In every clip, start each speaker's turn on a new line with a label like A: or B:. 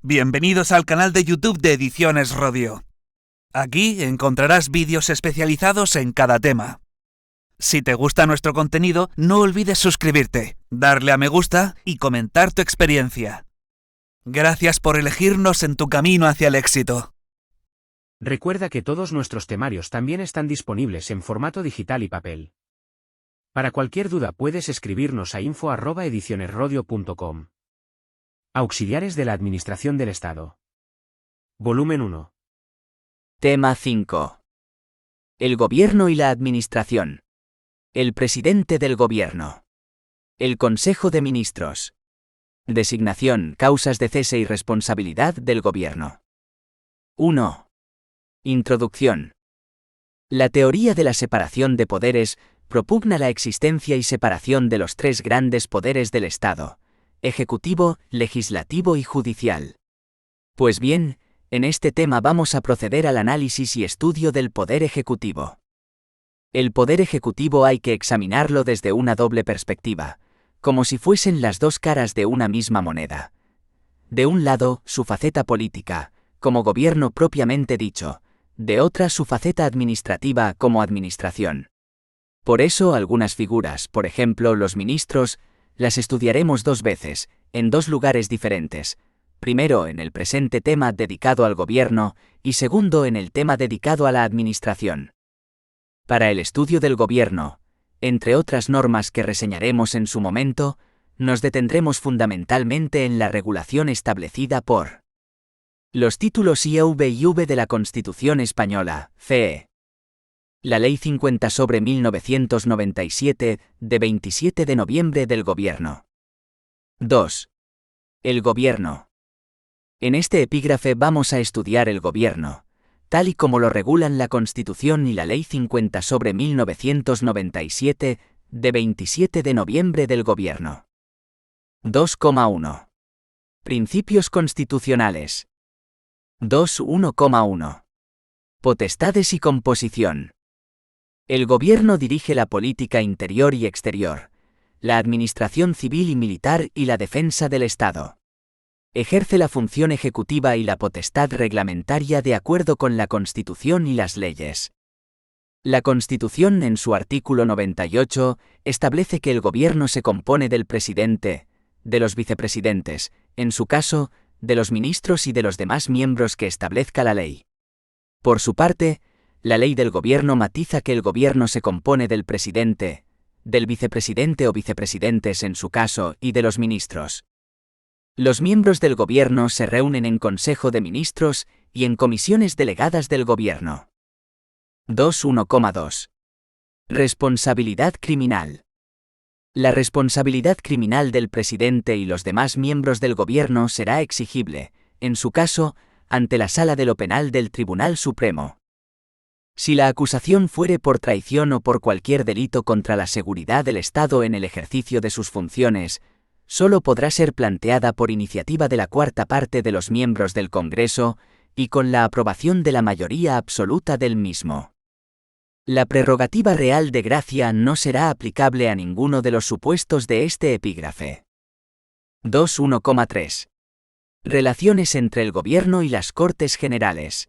A: Bienvenidos al canal de YouTube de Ediciones Rodio. Aquí encontrarás vídeos especializados en cada tema. Si te gusta nuestro contenido, no olvides suscribirte, darle a me gusta y comentar tu experiencia. Gracias por elegirnos en tu camino hacia el éxito.
B: Recuerda que todos nuestros temarios también están disponibles en formato digital y papel. Para cualquier duda puedes escribirnos a info@edicionesrodio.com. Auxiliares de la Administración del Estado. Volumen 1.
C: Tema 5. El Gobierno y la Administración. El Presidente del Gobierno. El Consejo de Ministros. Designación, causas de cese y responsabilidad del Gobierno. 1. Introducción. La teoría de la separación de poderes propugna la existencia y separación de los tres grandes poderes del Estado: ejecutivo, legislativo y judicial. Pues bien, en este tema vamos a proceder al análisis y estudio del poder ejecutivo. El poder ejecutivo hay que examinarlo desde una doble perspectiva, como si fuesen las dos caras de una misma moneda. De un lado, su faceta política, como gobierno propiamente dicho; de otra, su faceta administrativa, como administración. Por eso algunas figuras, por ejemplo los ministros, las estudiaremos dos veces, en dos lugares diferentes. Primero en el presente tema dedicado al gobierno, y segundo en el tema dedicado a la administración. Para el estudio del gobierno, entre otras normas que reseñaremos en su momento, nos detendremos fundamentalmente en la regulación establecida por los títulos IV y V de la Constitución Española, CE. La Ley 50/1997, de 27 de noviembre del Gobierno. 2. El Gobierno. En este epígrafe vamos a estudiar el Gobierno, tal y como lo regulan la Constitución y la Ley 50/1997, de 27 de noviembre del Gobierno. 2,1. Principios constitucionales. 2.1,1. Potestades y composición. El Gobierno dirige la política interior y exterior, la administración civil y militar y la defensa del Estado. Ejerce la función ejecutiva y la potestad reglamentaria de acuerdo con la Constitución y las leyes. La Constitución, en su artículo 98, establece que el Gobierno se compone del presidente, de los vicepresidentes, en su caso, de los ministros y de los demás miembros que establezca la ley. Por su parte, la ley del Gobierno matiza que el Gobierno se compone del presidente, del vicepresidente o vicepresidentes en su caso y de los ministros. Los miembros del Gobierno se reúnen en Consejo de Ministros y en comisiones delegadas del Gobierno. 2.1,2. Responsabilidad criminal. La responsabilidad criminal del presidente y los demás miembros del Gobierno será exigible, en su caso, ante la Sala de lo Penal del Tribunal Supremo. Si la acusación fuere por traición o por cualquier delito contra la seguridad del Estado en el ejercicio de sus funciones, solo podrá ser planteada por iniciativa de la cuarta parte de los miembros del Congreso y con la aprobación de la mayoría absoluta del mismo. La prerrogativa real de gracia no será aplicable a ninguno de los supuestos de este epígrafe. 2.1,3. Relaciones entre el Gobierno y las Cortes Generales.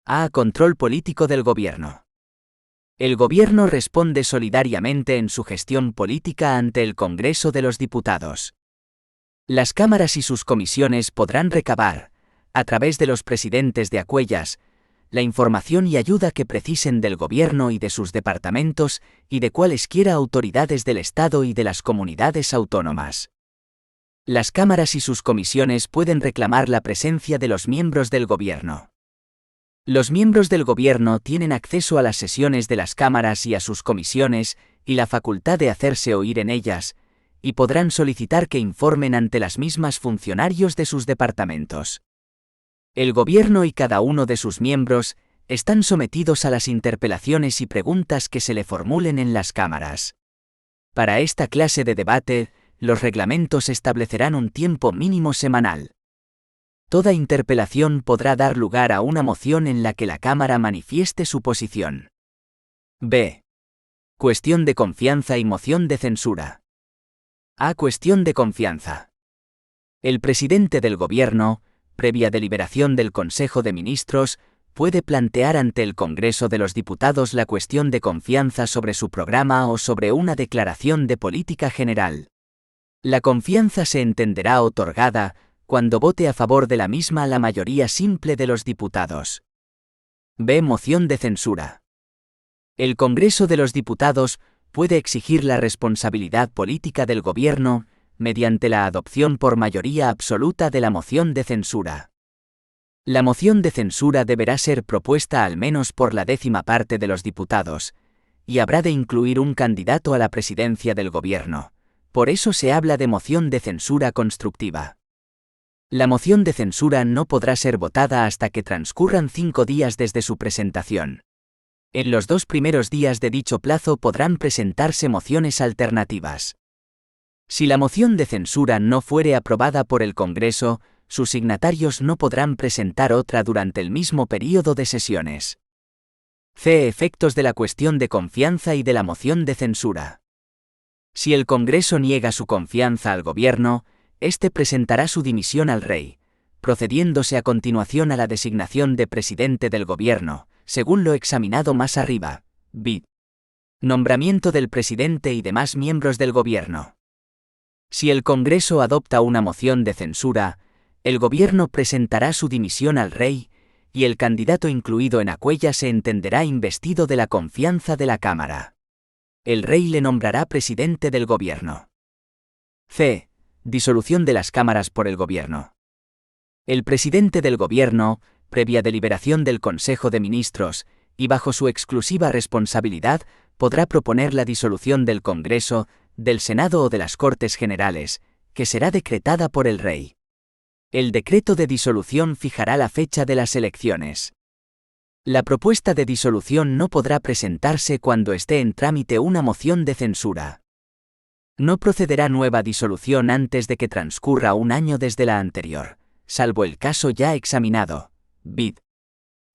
C: A. Control político del Gobierno. El Gobierno responde solidariamente en su gestión política ante el Congreso de los Diputados. Las cámaras y sus comisiones podrán recabar, a través de los presidentes de aquellas, la información y ayuda que precisen del Gobierno y de sus departamentos y de cualesquiera autoridades del Estado y de las comunidades autónomas. Las cámaras y sus comisiones pueden reclamar la presencia de los miembros del Gobierno. Los miembros del Gobierno tienen acceso a las sesiones de las cámaras y a sus comisiones y la facultad de hacerse oír en ellas, y podrán solicitar que informen ante las mismas funcionarios de sus departamentos. El Gobierno y cada uno de sus miembros están sometidos a las interpelaciones y preguntas que se le formulen en las cámaras. Para esta clase de debate, los reglamentos establecerán un tiempo mínimo semanal. Toda interpelación podrá dar lugar a una moción en la que la Cámara manifieste su posición. B. Cuestión de confianza y moción de censura. A. Cuestión de confianza. El presidente del Gobierno, previa deliberación del Consejo de Ministros, puede plantear ante el Congreso de los Diputados la cuestión de confianza sobre su programa o sobre una declaración de política general. La confianza se entenderá otorgada cuando vote a favor de la misma la mayoría simple de los diputados. B. Moción de censura. El Congreso de los Diputados puede exigir la responsabilidad política del Gobierno mediante la adopción por mayoría absoluta de la moción de censura. La moción de censura deberá ser propuesta al menos por la 10ª parte de los diputados, y habrá de incluir un candidato a la presidencia del Gobierno. Por eso se habla de moción de censura constructiva. La moción de censura no podrá ser votada hasta que transcurran 5 días desde su presentación. En los 2 primeros días de dicho plazo podrán presentarse mociones alternativas. Si la moción de censura no fuere aprobada por el Congreso, sus signatarios no podrán presentar otra durante el mismo período de sesiones. C. Efectos de la cuestión de confianza y de la moción de censura. Si el Congreso niega su confianza al Gobierno, éste presentará su dimisión al Rey, procediéndose a continuación a la designación de presidente del Gobierno, según lo examinado más arriba. B. Nombramiento del presidente y demás miembros del Gobierno. Si el Congreso adopta una moción de censura, el Gobierno presentará su dimisión al Rey, y el candidato incluido en aquella se entenderá investido de la confianza de la Cámara. El Rey le nombrará presidente del Gobierno. C. Disolución de las cámaras por el Gobierno. El presidente del Gobierno, previa deliberación del Consejo de Ministros, y bajo su exclusiva responsabilidad, podrá proponer la disolución del Congreso, del Senado o de las Cortes Generales, que será decretada por el Rey. El decreto de disolución fijará la fecha de las elecciones. La propuesta de disolución no podrá presentarse cuando esté en trámite una moción de censura. No procederá nueva disolución antes de que transcurra un año desde la anterior, salvo el caso ya examinado. Vid.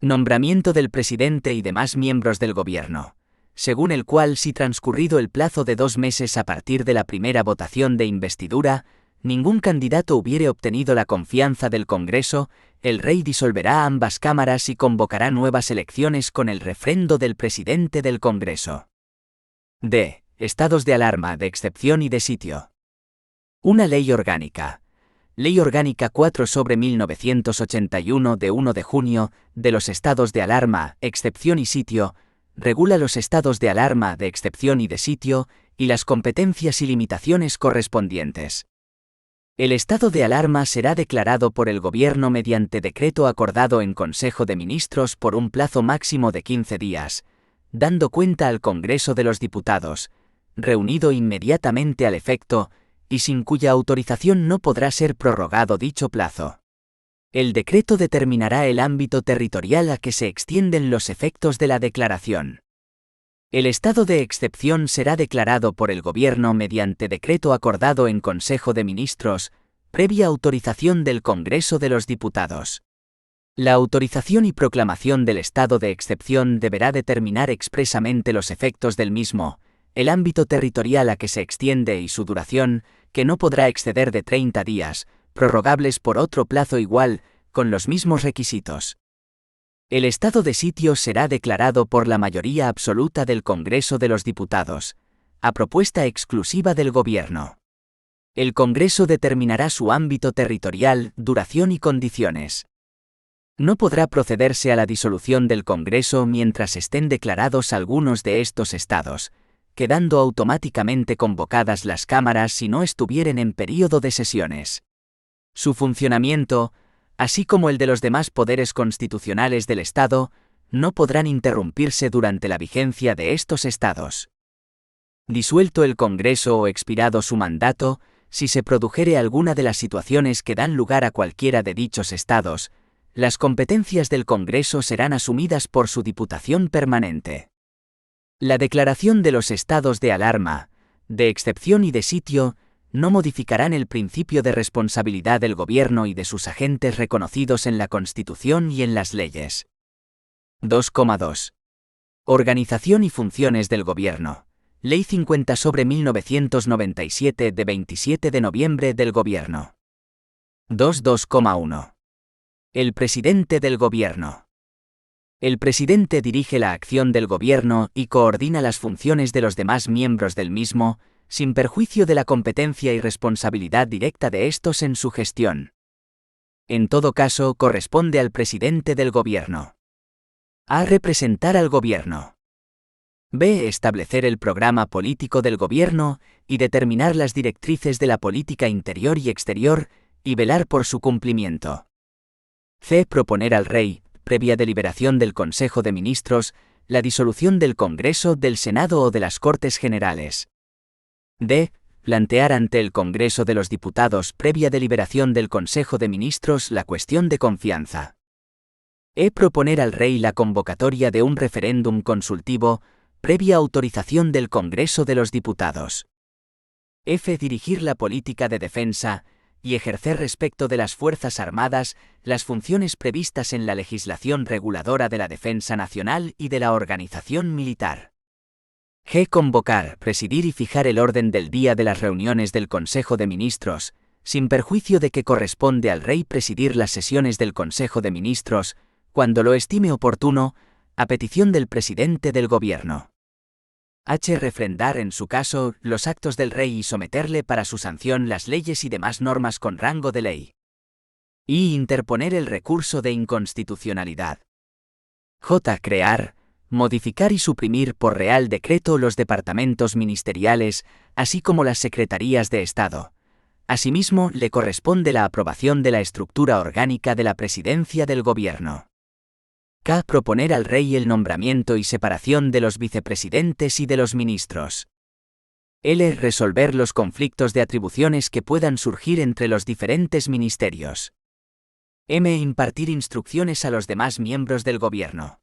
C: Nombramiento del presidente y demás miembros del Gobierno, según el cual si transcurrido el plazo de 2 meses a partir de la primera votación de investidura, ningún candidato hubiere obtenido la confianza del Congreso, el Rey disolverá ambas cámaras y convocará nuevas elecciones con el refrendo del presidente del Congreso. D. Estados de alarma, de excepción y de sitio. Una ley orgánica. Ley Orgánica 4/1981 de 1 de junio, de los estados de alarma, excepción y sitio, regula los estados de alarma, de excepción y de sitio, y las competencias y limitaciones correspondientes. El estado de alarma será declarado por el Gobierno mediante decreto acordado en Consejo de Ministros por un plazo máximo de 15 días, dando cuenta al Congreso de los Diputados, reunido inmediatamente al efecto, y sin cuya autorización no podrá ser prorrogado dicho plazo. El decreto determinará el ámbito territorial a que se extienden los efectos de la declaración. El estado de excepción será declarado por el Gobierno mediante decreto acordado en Consejo de Ministros, previa autorización del Congreso de los Diputados. La autorización y proclamación del estado de excepción deberá determinar expresamente los efectos del mismo, el ámbito territorial a que se extiende y su duración, que no podrá exceder de 30 días, prorrogables por otro plazo igual, con los mismos requisitos. El estado de sitio será declarado por la mayoría absoluta del Congreso de los Diputados, a propuesta exclusiva del Gobierno. El Congreso determinará su ámbito territorial, duración y condiciones. No podrá procederse a la disolución del Congreso mientras estén declarados algunos de estos estados, quedando automáticamente convocadas las cámaras si no estuvieren en período de sesiones. Su funcionamiento, así como el de los demás poderes constitucionales del Estado, no podrán interrumpirse durante la vigencia de estos estados. Disuelto el Congreso o expirado su mandato, si se produjere alguna de las situaciones que dan lugar a cualquiera de dichos estados, las competencias del Congreso serán asumidas por su Diputación Permanente. La declaración de los estados de alarma, de excepción y de sitio, no modificarán el principio de responsabilidad del Gobierno y de sus agentes reconocidos en la Constitución y en las leyes. 2,2. Organización y funciones del Gobierno. Ley 50/1997 de 27 de noviembre del Gobierno. 2.2,1. El presidente del gobierno. El presidente dirige la acción del gobierno y coordina las funciones de los demás miembros del mismo, sin perjuicio de la competencia y responsabilidad directa de estos en su gestión. En todo caso, corresponde al presidente del gobierno. A. Representar al gobierno. B. Establecer el programa político del gobierno y determinar las directrices de la política interior y exterior, y velar por su cumplimiento. C. Proponer al rey, previa deliberación del Consejo de Ministros, la disolución del Congreso, del Senado o de las Cortes Generales. D. Plantear ante el Congreso de los Diputados, previa deliberación del Consejo de Ministros, la cuestión de confianza. E. Proponer al rey la convocatoria de un referéndum consultivo, previa autorización del Congreso de los Diputados. F. Dirigir la política de defensa y ejercer respecto de las Fuerzas Armadas las funciones previstas en la legislación reguladora de la defensa nacional y de la organización militar. G. Convocar, presidir y fijar el orden del día de las reuniones del Consejo de Ministros, sin perjuicio de que corresponde al rey presidir las sesiones del Consejo de Ministros, cuando lo estime oportuno, a petición del presidente del gobierno. H. Refrendar en su caso los actos del rey y someterle para su sanción las leyes y demás normas con rango de ley. I. Interponer el recurso de inconstitucionalidad. J. Crear, modificar y suprimir por real decreto los departamentos ministeriales, así como las secretarías de Estado. Asimismo, le corresponde la aprobación de la estructura orgánica de la presidencia del gobierno. K. Proponer al rey el nombramiento y separación de los vicepresidentes y de los ministros. L. Resolver los conflictos de atribuciones que puedan surgir entre los diferentes ministerios. M. Impartir instrucciones a los demás miembros del gobierno.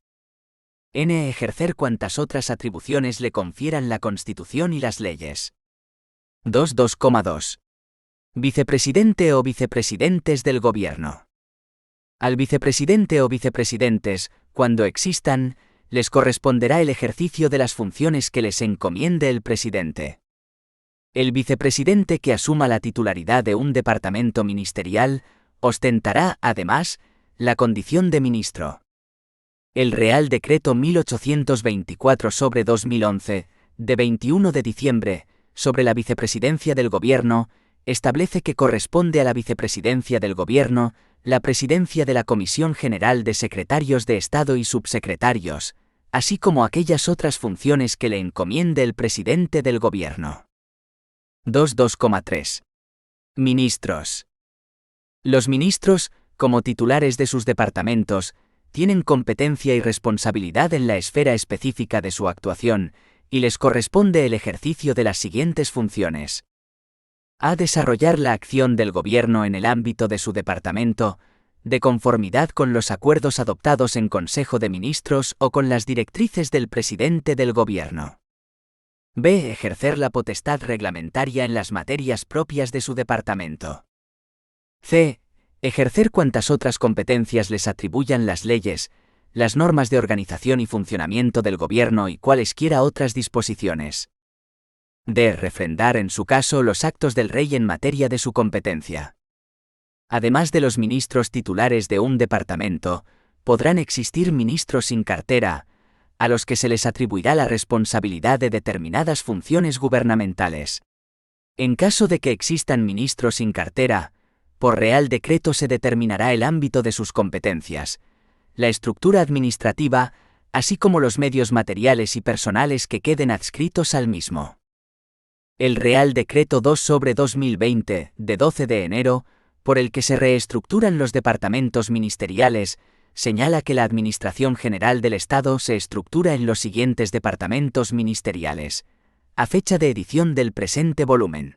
C: N. Ejercer cuantas otras atribuciones le confieran la Constitución y las leyes. 2.2.2. Vicepresidente o vicepresidentes del gobierno. Al vicepresidente o vicepresidentes, cuando existan, les corresponderá el ejercicio de las funciones que les encomiende el presidente. El vicepresidente que asuma la titularidad de un departamento ministerial ostentará, además, la condición de ministro. El Real Decreto 1824/2011, de 21 de diciembre, sobre la vicepresidencia del Gobierno, establece que corresponde a la vicepresidencia del Gobierno la presidencia de la Comisión General de Secretarios de Estado y Subsecretarios, así como aquellas otras funciones que le encomiende el presidente del Gobierno. 2.2.3. Ministros. Los ministros, como titulares de sus departamentos, tienen competencia y responsabilidad en la esfera específica de su actuación, y les corresponde el ejercicio de las siguientes funciones. A. Desarrollar la acción del gobierno en el ámbito de su departamento, de conformidad con los acuerdos adoptados en Consejo de Ministros o con las directrices del presidente del gobierno. B. Ejercer la potestad reglamentaria en las materias propias de su departamento. C. Ejercer cuantas otras competencias les atribuyan las leyes, las normas de organización y funcionamiento del gobierno y cualesquiera otras disposiciones. D. Refrendar en su caso los actos del rey en materia de su competencia. Además de los ministros titulares de un departamento, podrán existir ministros sin cartera, a los que se les atribuirá la responsabilidad de determinadas funciones gubernamentales. En caso de que existan ministros sin cartera, por Real Decreto se determinará el ámbito de sus competencias, la estructura administrativa, así como los medios materiales y personales que queden adscritos al mismo. El Real Decreto 2/2020, de 12 de enero, por el que se reestructuran los departamentos ministeriales, señala que la Administración General del Estado se estructura en los siguientes departamentos ministeriales, a fecha de edición del presente volumen.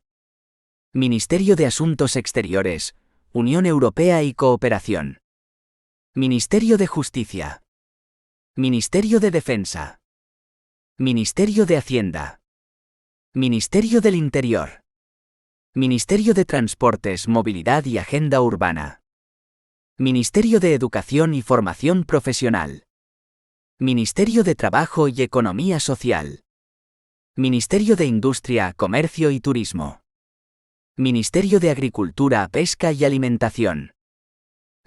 C: Ministerio de Asuntos Exteriores, Unión Europea y Cooperación. Ministerio de Justicia. Ministerio de Defensa. Ministerio de Hacienda. Ministerio del Interior. Ministerio de Transportes, Movilidad y Agenda Urbana. Ministerio de Educación y Formación Profesional. Ministerio de Trabajo y Economía Social. Ministerio de Industria, Comercio y Turismo. Ministerio de Agricultura, Pesca y Alimentación.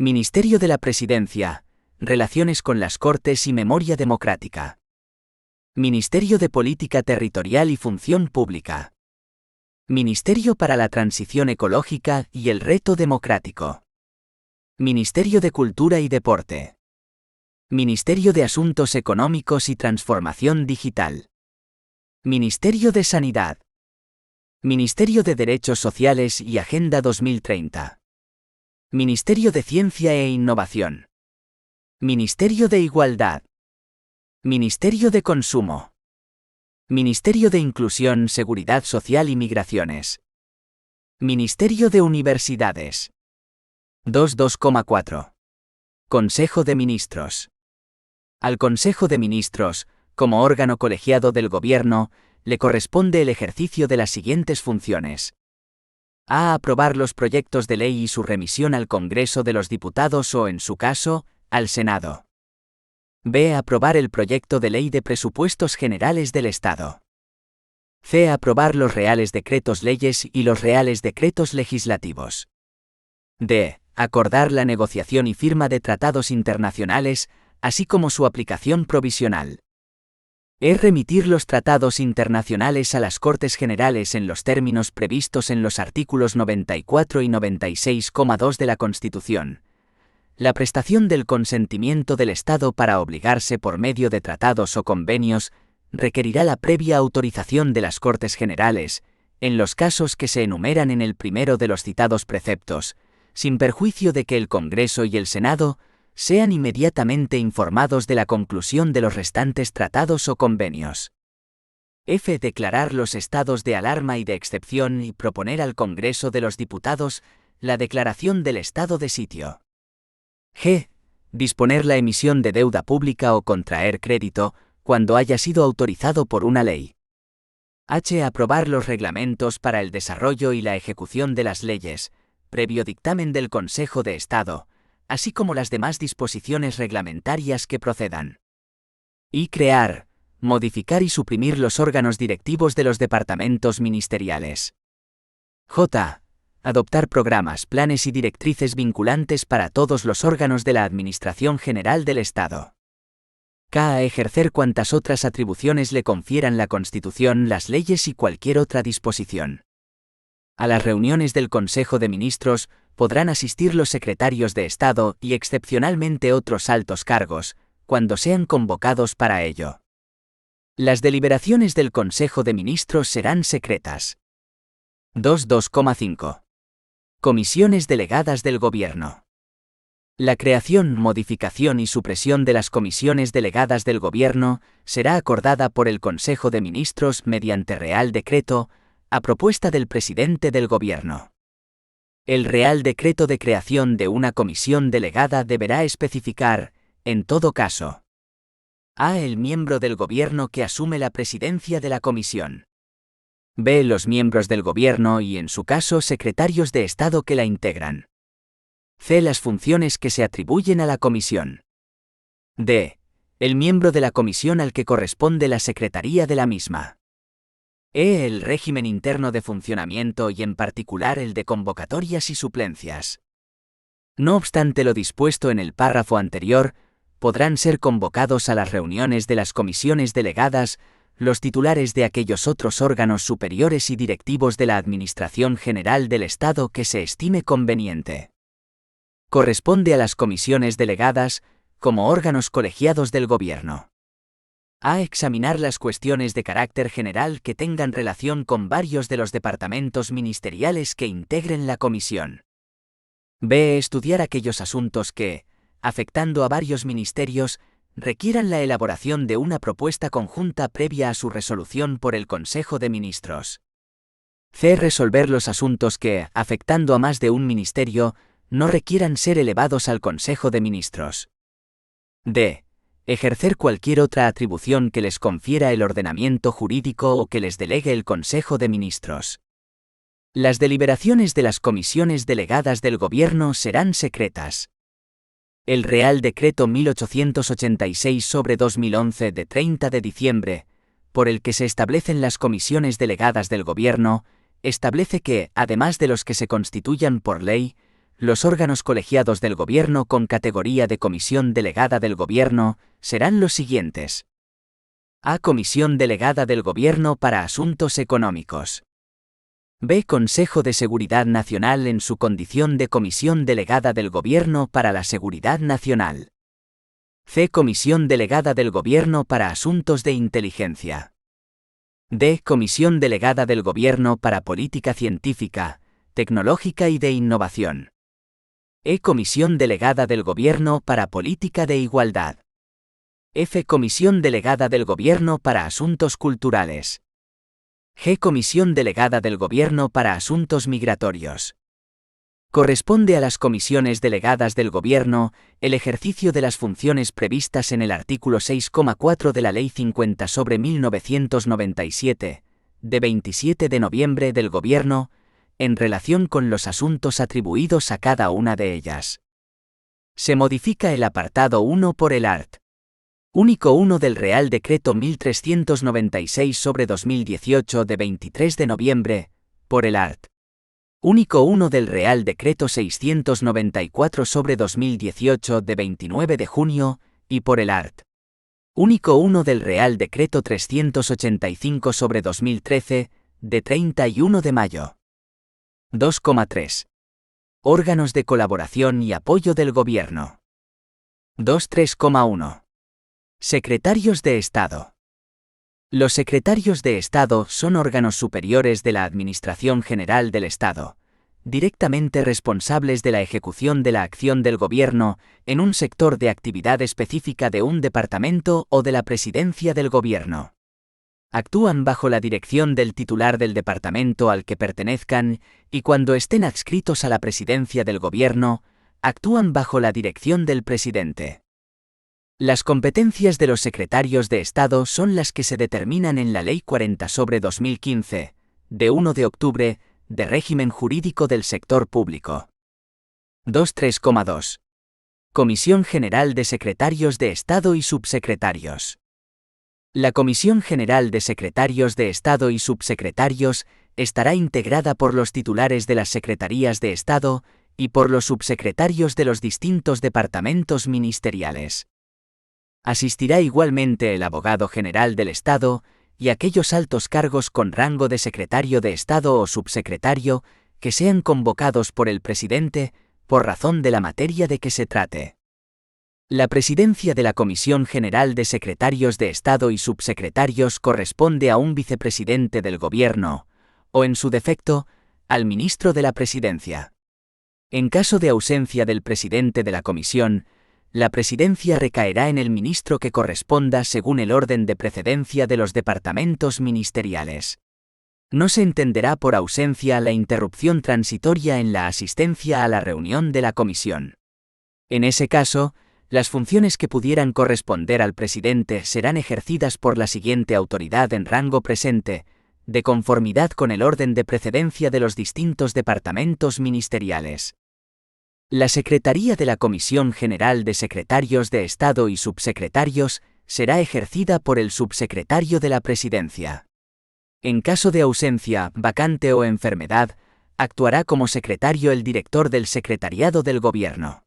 C: Ministerio de la Presidencia, Relaciones con las Cortes y Memoria Democrática. Ministerio de Política Territorial y Función Pública. Ministerio para la Transición Ecológica y el Reto Democrático. Ministerio de Cultura y Deporte. Ministerio de Asuntos Económicos y Transformación Digital. Ministerio de Sanidad. Ministerio de Derechos Sociales y Agenda 2030. Ministerio de Ciencia e Innovación. Ministerio de Igualdad. Ministerio de Consumo. Ministerio de Inclusión, Seguridad Social y Migraciones. Ministerio de Universidades. 2.2,4. Consejo de Ministros. Al Consejo de Ministros, como órgano colegiado del Gobierno, le corresponde el ejercicio de las siguientes funciones. A. Aprobar los proyectos de ley y su remisión al Congreso de los Diputados o, en su caso, al Senado. B. Aprobar el proyecto de ley de presupuestos generales del Estado. C. Aprobar los reales decretos leyes y los reales decretos legislativos. D. Acordar la negociación y firma de tratados internacionales, así como su aplicación provisional. E. Remitir los tratados internacionales a las Cortes Generales en los términos previstos en los artículos 94 y 96,2 de la Constitución. La prestación del consentimiento del Estado para obligarse por medio de tratados o convenios requerirá la previa autorización de las Cortes Generales, en los casos que se enumeran en el primero de los citados preceptos, sin perjuicio de que el Congreso y el Senado sean inmediatamente informados de la conclusión de los restantes tratados o convenios. F. Declarar los estados de alarma y de excepción y proponer al Congreso de los Diputados la declaración del estado de sitio. G. Disponer la emisión de deuda pública o contraer crédito, cuando haya sido autorizado por una ley. H. Aprobar los reglamentos para el desarrollo y la ejecución de las leyes, previo dictamen del Consejo de Estado, así como las demás disposiciones reglamentarias que procedan. Y crear, modificar y suprimir los órganos directivos de los departamentos ministeriales. J. Adoptar programas, planes y directrices vinculantes para todos los órganos de la Administración General del Estado. K. Ejercer cuantas otras atribuciones le confieran la Constitución, las leyes y cualquier otra disposición. A las reuniones del Consejo de Ministros podrán asistir los secretarios de Estado y excepcionalmente otros altos cargos, cuando sean convocados para ello. Las deliberaciones del Consejo de Ministros serán secretas. 2.2,5. Comisiones delegadas del Gobierno. La creación, modificación y supresión de las comisiones delegadas del Gobierno será acordada por el Consejo de Ministros mediante Real Decreto, a propuesta del presidente del Gobierno. El Real Decreto de creación de una comisión delegada deberá especificar, en todo caso, a. El miembro del Gobierno que asume la presidencia de la comisión. B. Los miembros del Gobierno y, en su caso, secretarios de Estado que la integran. C. Las funciones que se atribuyen a la comisión. D. El miembro de la comisión al que corresponde la secretaría de la misma. E. El régimen interno de funcionamiento y, en particular, el de convocatorias y suplencias. No obstante lo dispuesto en el párrafo anterior, podrán ser convocados a las reuniones de las comisiones delegadas los titulares de aquellos otros órganos superiores y directivos de la Administración General del Estado que se estime conveniente. Corresponde a las comisiones delegadas, como órganos colegiados del Gobierno. A. Examinar las cuestiones de carácter general que tengan relación con varios de los departamentos ministeriales que integren la comisión. B. Estudiar aquellos asuntos que, afectando a varios ministerios, requieran la elaboración de una propuesta conjunta previa a su resolución por el Consejo de Ministros. C. Resolver los asuntos que, afectando a más de un ministerio, no requieran ser elevados al Consejo de Ministros. D. Ejercer cualquier otra atribución que les confiera el ordenamiento jurídico o que les delegue el Consejo de Ministros. Las deliberaciones de las comisiones delegadas del Gobierno serán secretas. El Real Decreto 1886/2011 de 30 de diciembre, por el que se establecen las comisiones delegadas del Gobierno, establece que, además de los que se constituyan por ley, Los órganos colegiados del Gobierno con categoría de Comisión Delegada del Gobierno serán los siguientes. A. Comisión Delegada del Gobierno para Asuntos Económicos. B. Consejo de Seguridad Nacional en su condición de Comisión Delegada del Gobierno para la Seguridad Nacional. C. Comisión Delegada del Gobierno para Asuntos de Inteligencia. D. Comisión Delegada del Gobierno para Política Científica, Tecnológica y de Innovación. E. Comisión Delegada del Gobierno para Política de Igualdad. F. Comisión Delegada del Gobierno para Asuntos Culturales. G. Comisión Delegada del Gobierno para Asuntos Migratorios. Corresponde a las comisiones delegadas del Gobierno el ejercicio de las funciones previstas en el artículo 6,4 de la Ley 50/1997, de 27 de noviembre del Gobierno, en relación con los asuntos atribuidos a cada una de ellas. Se modifica el apartado 1 por el art. Único 1 del Real Decreto 1396/2018 de 23 de noviembre, por el art. Único 1 del Real Decreto 694/2018 de 29 de junio, y por el art. Único 1 del Real Decreto 385/2013, de 31 de mayo. 2,3. Órganos de colaboración y apoyo del Gobierno. 2.3,1. Secretarios de Estado. Los secretarios de Estado son órganos superiores de la Administración General del Estado, directamente responsables de la ejecución de la acción del Gobierno en un sector de actividad específica de un departamento o de la Presidencia del Gobierno. Actúan bajo la dirección del titular del departamento al que pertenezcan y cuando estén adscritos a la Presidencia del Gobierno, actúan bajo la dirección del presidente. Las competencias de los secretarios de Estado son las que se determinan en la Ley 40/2015, de 1 de octubre, de régimen jurídico del sector público. 2.3,2. Comisión General de Secretarios de Estado y Subsecretarios. La Comisión General de Secretarios de Estado y Subsecretarios estará integrada por los titulares de las Secretarías de Estado y por los subsecretarios de los distintos departamentos ministeriales. Asistirá igualmente el abogado general del Estado y aquellos altos cargos con rango de secretario de Estado o subsecretario que sean convocados por el presidente por razón de la materia de que se trate. La presidencia de la Comisión General de Secretarios de Estado y Subsecretarios corresponde a un vicepresidente del Gobierno, o en su defecto, al ministro de la Presidencia. En caso de ausencia del presidente de la Comisión, la presidencia recaerá en el ministro que corresponda según el orden de precedencia de los departamentos ministeriales. No se entenderá por ausencia la interrupción transitoria en la asistencia a la reunión de la comisión. En ese caso, las funciones que pudieran corresponder al presidente serán ejercidas por la siguiente autoridad en rango presente, de conformidad con el orden de precedencia de los distintos departamentos ministeriales. La Secretaría de la Comisión General de Secretarios de Estado y Subsecretarios será ejercida por el subsecretario de la Presidencia. En caso de ausencia, vacante o enfermedad, actuará como secretario el director del Secretariado del Gobierno.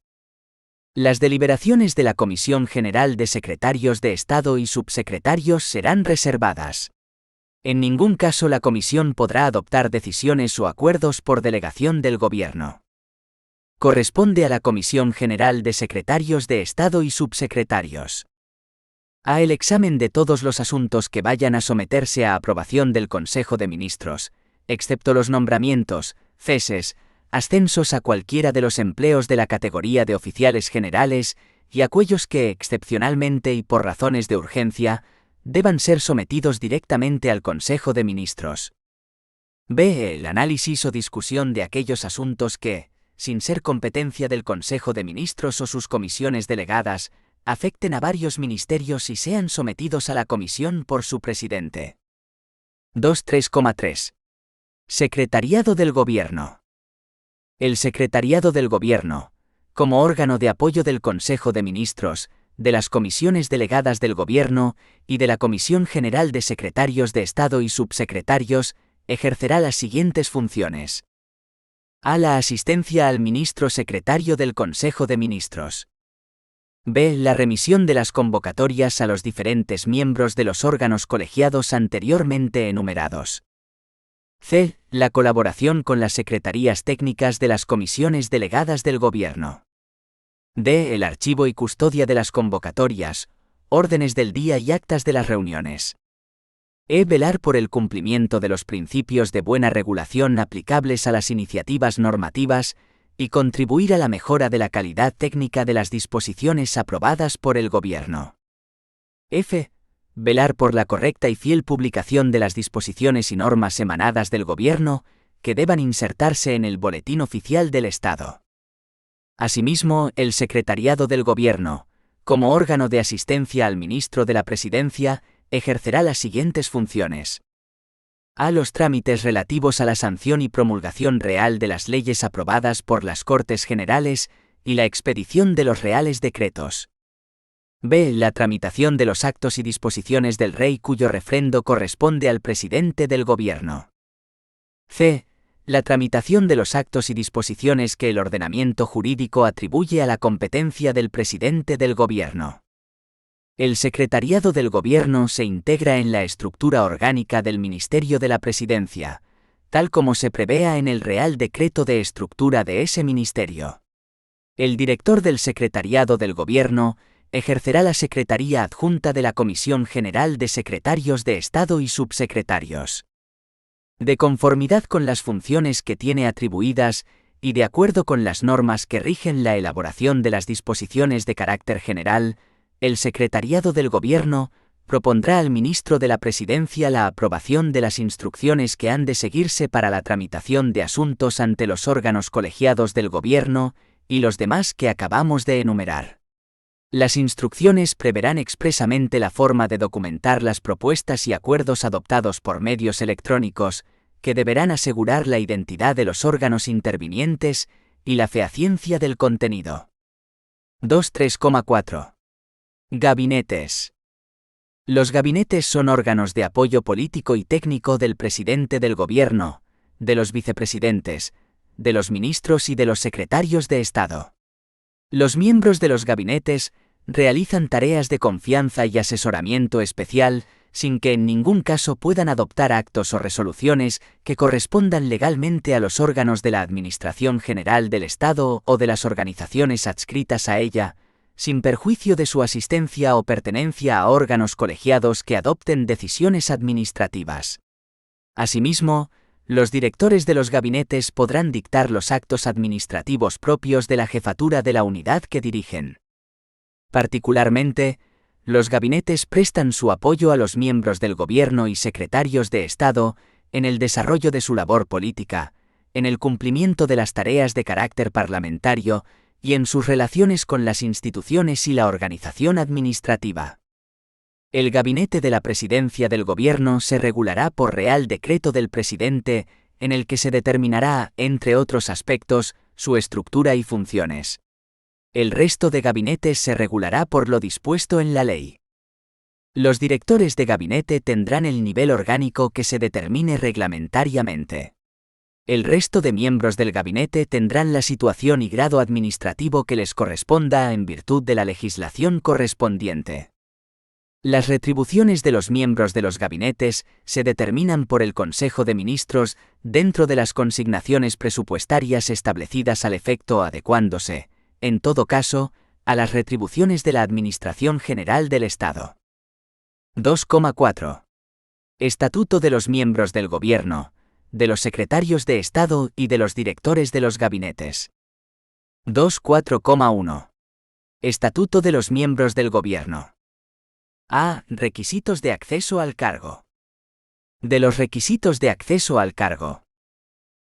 C: Las deliberaciones de la Comisión General de Secretarios de Estado y Subsecretarios serán reservadas. En ningún caso la Comisión podrá adoptar decisiones o acuerdos por delegación del Gobierno. Corresponde a la Comisión General de Secretarios de Estado y Subsecretarios. A. El examen de todos los asuntos que vayan a someterse a aprobación del Consejo de Ministros, excepto los nombramientos, ceses, ascensos a cualquiera de los empleos de la categoría de oficiales generales y aquellos que, excepcionalmente y por razones de urgencia, deban ser sometidos directamente al Consejo de Ministros. B. El análisis o discusión de aquellos asuntos que, sin ser competencia del Consejo de Ministros o sus comisiones delegadas, afecten a varios ministerios y sean sometidos a la comisión por su presidente. 2.3,3. Secretariado del Gobierno. El Secretariado del Gobierno, como órgano de apoyo del Consejo de Ministros, de las comisiones delegadas del Gobierno y de la Comisión General de Secretarios de Estado y Subsecretarios, ejercerá las siguientes funciones. A. La asistencia al ministro secretario del Consejo de Ministros. B. La remisión de las convocatorias a los diferentes miembros de los órganos colegiados anteriormente enumerados. C. La colaboración con las secretarías técnicas de las comisiones delegadas del Gobierno. D. El archivo y custodia de las convocatorias, órdenes del día y actas de las reuniones. E. Velar por el cumplimiento de los principios de buena regulación aplicables a las iniciativas normativas y contribuir a la mejora de la calidad técnica de las disposiciones aprobadas por el Gobierno. F. Velar por la correcta y fiel publicación de las disposiciones y normas emanadas del Gobierno, que deban insertarse en el Boletín Oficial del Estado. Asimismo, el Secretariado del Gobierno, como órgano de asistencia al ministro de la Presidencia, ejercerá las siguientes funciones. A. Los trámites relativos a la sanción y promulgación real de las leyes aprobadas por las Cortes Generales y la expedición de los reales decretos. B. La tramitación de los actos y disposiciones del Rey cuyo refrendo corresponde al presidente del Gobierno. C. La tramitación de los actos y disposiciones que el ordenamiento jurídico atribuye a la competencia del presidente del Gobierno. El Secretariado del Gobierno se integra en la estructura orgánica del Ministerio de la Presidencia, tal como se prevea en el Real Decreto de Estructura de ese ministerio. El director del Secretariado del Gobierno ejercerá la Secretaría Adjunta de la Comisión General de Secretarios de Estado y Subsecretarios. De conformidad con las funciones que tiene atribuidas y de acuerdo con las normas que rigen la elaboración de las disposiciones de carácter general, el Secretariado del Gobierno propondrá al ministro de la Presidencia la aprobación de las instrucciones que han de seguirse para la tramitación de asuntos ante los órganos colegiados del Gobierno y los demás que acabamos de enumerar. Las instrucciones preverán expresamente la forma de documentar las propuestas y acuerdos adoptados por medios electrónicos, que deberán asegurar la identidad de los órganos intervinientes y la fehaciencia del contenido. 2.3.4. Gabinetes. Los gabinetes son órganos de apoyo político y técnico del presidente del Gobierno, de los vicepresidentes, de los ministros y de los secretarios de Estado. Los miembros de los gabinetes realizan tareas de confianza y asesoramiento especial, sin que en ningún caso puedan adoptar actos o resoluciones que correspondan legalmente a los órganos de la Administración General del Estado o de las organizaciones adscritas a ella, sin perjuicio de su asistencia o pertenencia a órganos colegiados que adopten decisiones administrativas. Asimismo, los directores de los gabinetes podrán dictar los actos administrativos propios de la jefatura de la unidad que dirigen. Particularmente, los gabinetes prestan su apoyo a los miembros del Gobierno y secretarios de Estado en el desarrollo de su labor política, en el cumplimiento de las tareas de carácter parlamentario y en sus relaciones con las instituciones y la organización administrativa. El Gabinete de la Presidencia del Gobierno se regulará por Real Decreto del Presidente, en el que se determinará, entre otros aspectos, su estructura y funciones. El resto de gabinetes se regulará por lo dispuesto en la ley. Los directores de gabinete tendrán el nivel orgánico que se determine reglamentariamente. El resto de miembros del gabinete tendrán la situación y grado administrativo que les corresponda en virtud de la legislación correspondiente. Las retribuciones de los miembros de los gabinetes se determinan por el Consejo de Ministros dentro de las consignaciones presupuestarias establecidas al efecto, adecuándose, en todo caso, a las retribuciones de la Administración General del Estado. 2.4. Estatuto de los miembros del Gobierno, de los secretarios de Estado y de los directores de los gabinetes. 2.4.1. Estatuto de los miembros del Gobierno. A. Requisitos de acceso al cargo. De los requisitos de acceso al cargo.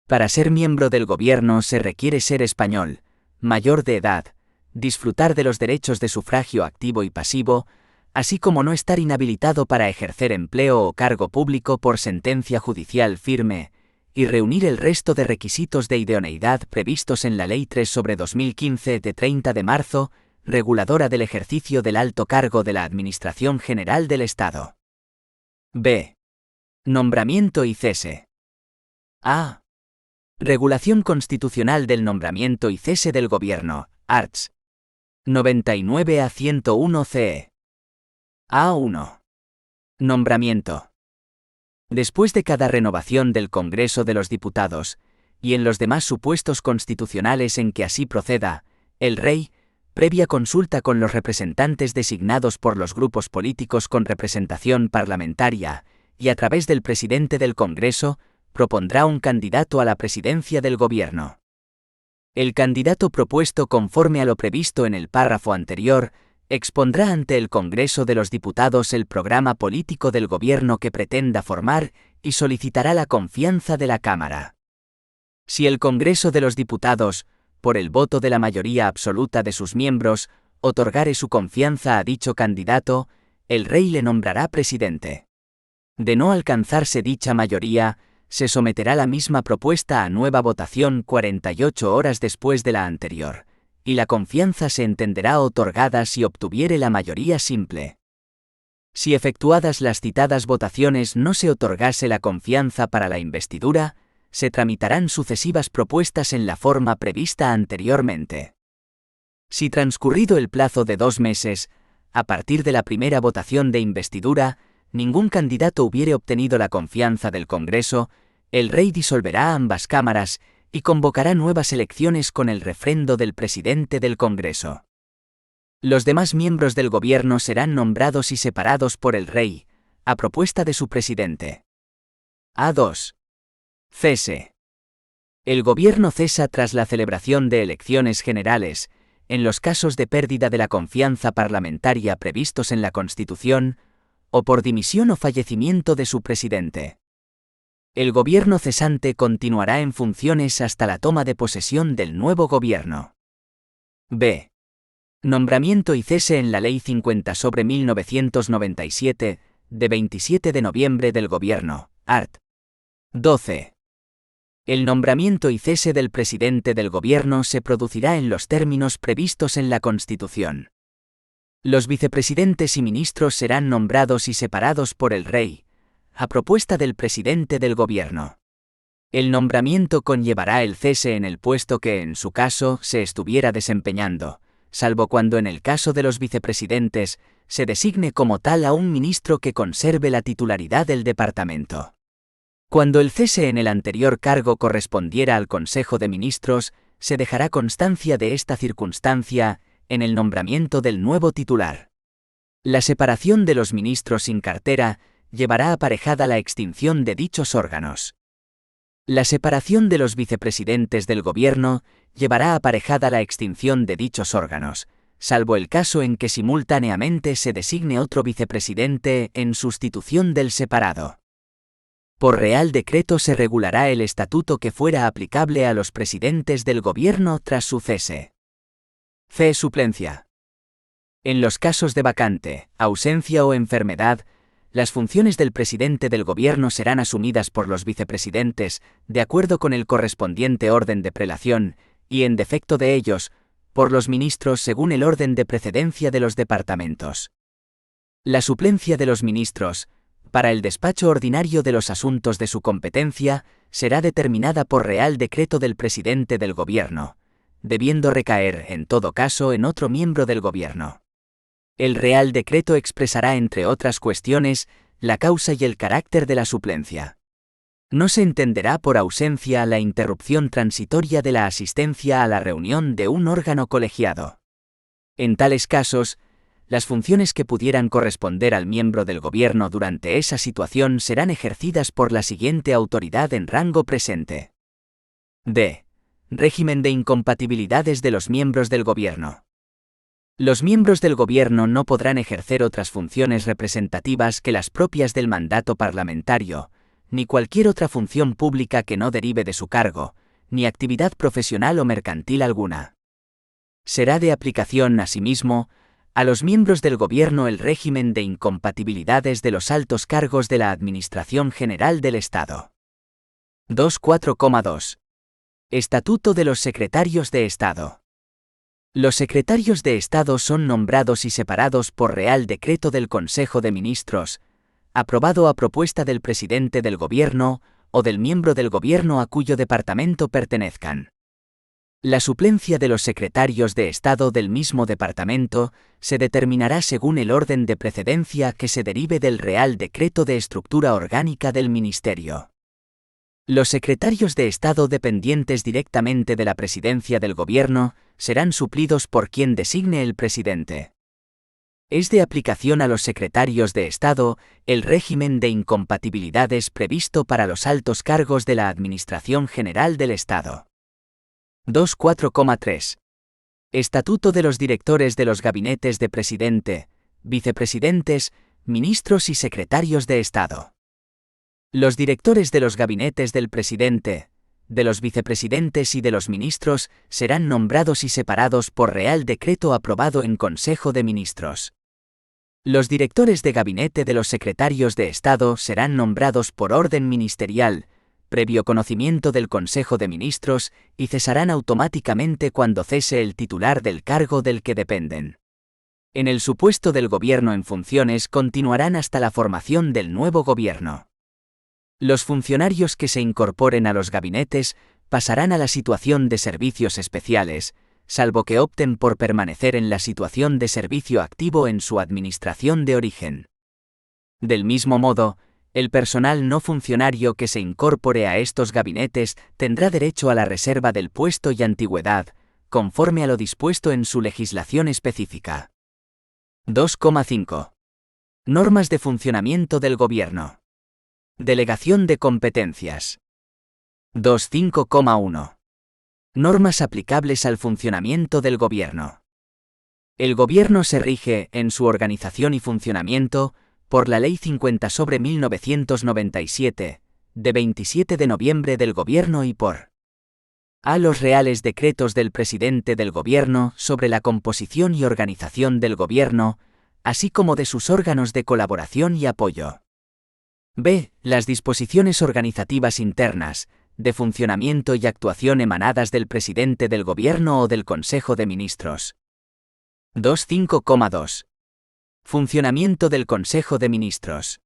C: Para ser miembro del Gobierno se requiere ser español, mayor de edad, disfrutar de los derechos de sufragio activo y pasivo, así como no estar inhabilitado para ejercer empleo o cargo público por sentencia judicial firme, y reunir el resto de requisitos de idoneidad previstos en la Ley 3/2015 de 30 de marzo, reguladora del ejercicio del alto cargo de la Administración General del Estado. B. Nombramiento y cese. A. Regulación Constitucional del Nombramiento y Cese del Gobierno, Arts. 99 a 101 CE. A1. Nombramiento. Después de cada renovación del Congreso de los Diputados, y en los demás supuestos constitucionales en que así proceda, el Rey, previa consulta con los representantes designados por los grupos políticos con representación parlamentaria, y a través del presidente del Congreso, propondrá un candidato a la presidencia del Gobierno. El candidato propuesto conforme a lo previsto en el párrafo anterior, expondrá ante el Congreso de los Diputados el programa político del Gobierno que pretenda formar y solicitará la confianza de la Cámara. Si el Congreso de los Diputados, por el voto de la mayoría absoluta de sus miembros, otorgare su confianza a dicho candidato, el Rey le nombrará presidente. De no alcanzarse dicha mayoría, se someterá la misma propuesta a nueva votación 48 horas después de la anterior, y la confianza se entenderá otorgada si obtuviere la mayoría simple. Si efectuadas las citadas votaciones no se otorgase la confianza para la investidura, se tramitarán sucesivas propuestas en la forma prevista anteriormente. Si transcurrido el plazo de 2 meses, a partir de la primera votación de investidura, ningún candidato hubiere obtenido la confianza del Congreso, el Rey disolverá ambas cámaras y convocará nuevas elecciones con el refrendo del presidente del Congreso. Los demás miembros del Gobierno serán nombrados y separados por el Rey, a propuesta de su presidente. A2. Cese. El Gobierno cesa tras la celebración de elecciones generales, en los casos de pérdida de la confianza parlamentaria previstos en la Constitución, o por dimisión o fallecimiento de su presidente. El Gobierno cesante continuará en funciones hasta la toma de posesión del nuevo Gobierno. B. Nombramiento y cese en la Ley 50/1997, de 27 de noviembre del Gobierno, art. 12. El nombramiento y cese del presidente del Gobierno se producirá en los términos previstos en la Constitución. Los vicepresidentes y ministros serán nombrados y separados por el Rey, a propuesta del presidente del Gobierno. El nombramiento conllevará el cese en el puesto que en su caso se estuviera desempeñando, salvo cuando en el caso de los vicepresidentes se designe como tal a un ministro que conserve la titularidad del departamento. Cuando el cese en el anterior cargo correspondiera al Consejo de Ministros, se dejará constancia de esta circunstancia en el nombramiento del nuevo titular. La separación de los ministros sin cartera llevará aparejada la extinción de dichos órganos. La separación de los vicepresidentes del Gobierno llevará aparejada la extinción de dichos órganos, salvo el caso en que simultáneamente se designe otro vicepresidente en sustitución del separado. Por Real Decreto se regulará el estatuto que fuera aplicable a los presidentes del Gobierno tras su cese. C. Suplencia. En los casos de vacante, ausencia o enfermedad, las funciones del presidente del Gobierno serán asumidas por los vicepresidentes, de acuerdo con el correspondiente orden de prelación, y en defecto de ellos, por los ministros según el orden de precedencia de los departamentos. La suplencia de los ministros, para el despacho ordinario de los asuntos de su competencia, será determinada por Real Decreto del presidente del Gobierno, debiendo recaer, en todo caso, en otro miembro del Gobierno. El Real Decreto expresará, entre otras cuestiones, la causa y el carácter de la suplencia. No se entenderá por ausencia la interrupción transitoria de la asistencia a la reunión de un órgano colegiado. En tales casos, las funciones que pudieran corresponder al miembro del Gobierno durante esa situación serán ejercidas por la siguiente autoridad en rango presente. D. Régimen de incompatibilidades de los miembros del Gobierno. Los miembros del Gobierno no podrán ejercer otras funciones representativas que las propias del mandato parlamentario, ni cualquier otra función pública que no derive de su cargo, ni actividad profesional o mercantil alguna. Será de aplicación, asimismo, a los miembros del Gobierno el régimen de incompatibilidades de los altos cargos de la Administración General del Estado. 2.4.2. Estatuto de los Secretarios de Estado. Los secretarios de Estado son nombrados y separados por Real Decreto del Consejo de Ministros, aprobado a propuesta del presidente del Gobierno o del miembro del gobierno a cuyo departamento pertenezcan. La suplencia de los secretarios de Estado del mismo departamento se determinará según el orden de precedencia que se derive del Real Decreto de Estructura Orgánica del Ministerio. Los secretarios de Estado dependientes directamente de la presidencia del Gobierno serán suplidos por quien designe el presidente. Es de aplicación a los secretarios de Estado el régimen de incompatibilidades previsto para los altos cargos de la Administración General del Estado. 2.4.3. Estatuto de los directores de los gabinetes de presidente, vicepresidentes, ministros y secretarios de Estado. Los directores de los gabinetes del presidente, de los vicepresidentes y de los ministros serán nombrados y separados por Real Decreto aprobado en Consejo de Ministros. Los directores de gabinete de los secretarios de Estado serán nombrados por orden ministerial, previo conocimiento del Consejo de Ministros, y cesarán automáticamente cuando cese el titular del cargo del que dependen. En el supuesto del gobierno en funciones continuarán hasta la formación del nuevo gobierno. Los funcionarios que se incorporen a los gabinetes pasarán a la situación de servicios especiales, salvo que opten por permanecer en la situación de servicio activo en su administración de origen. Del mismo modo, el personal no funcionario que se incorpore a estos gabinetes tendrá derecho a la reserva del puesto y antigüedad, conforme a lo dispuesto en su legislación específica. 2.5. Normas de funcionamiento del Gobierno. Delegación de competencias. 2.5.1. Normas aplicables al funcionamiento del Gobierno. El Gobierno se rige, en su organización y funcionamiento, por la Ley 50/1997, de 27 de noviembre del Gobierno y por a los reales decretos del presidente del Gobierno sobre la composición y organización del Gobierno, así como de sus órganos de colaboración y apoyo. B. Las disposiciones organizativas internas, de funcionamiento y actuación emanadas del presidente del Gobierno o del Consejo de Ministros. 2.5.2. Funcionamiento del Consejo de Ministros.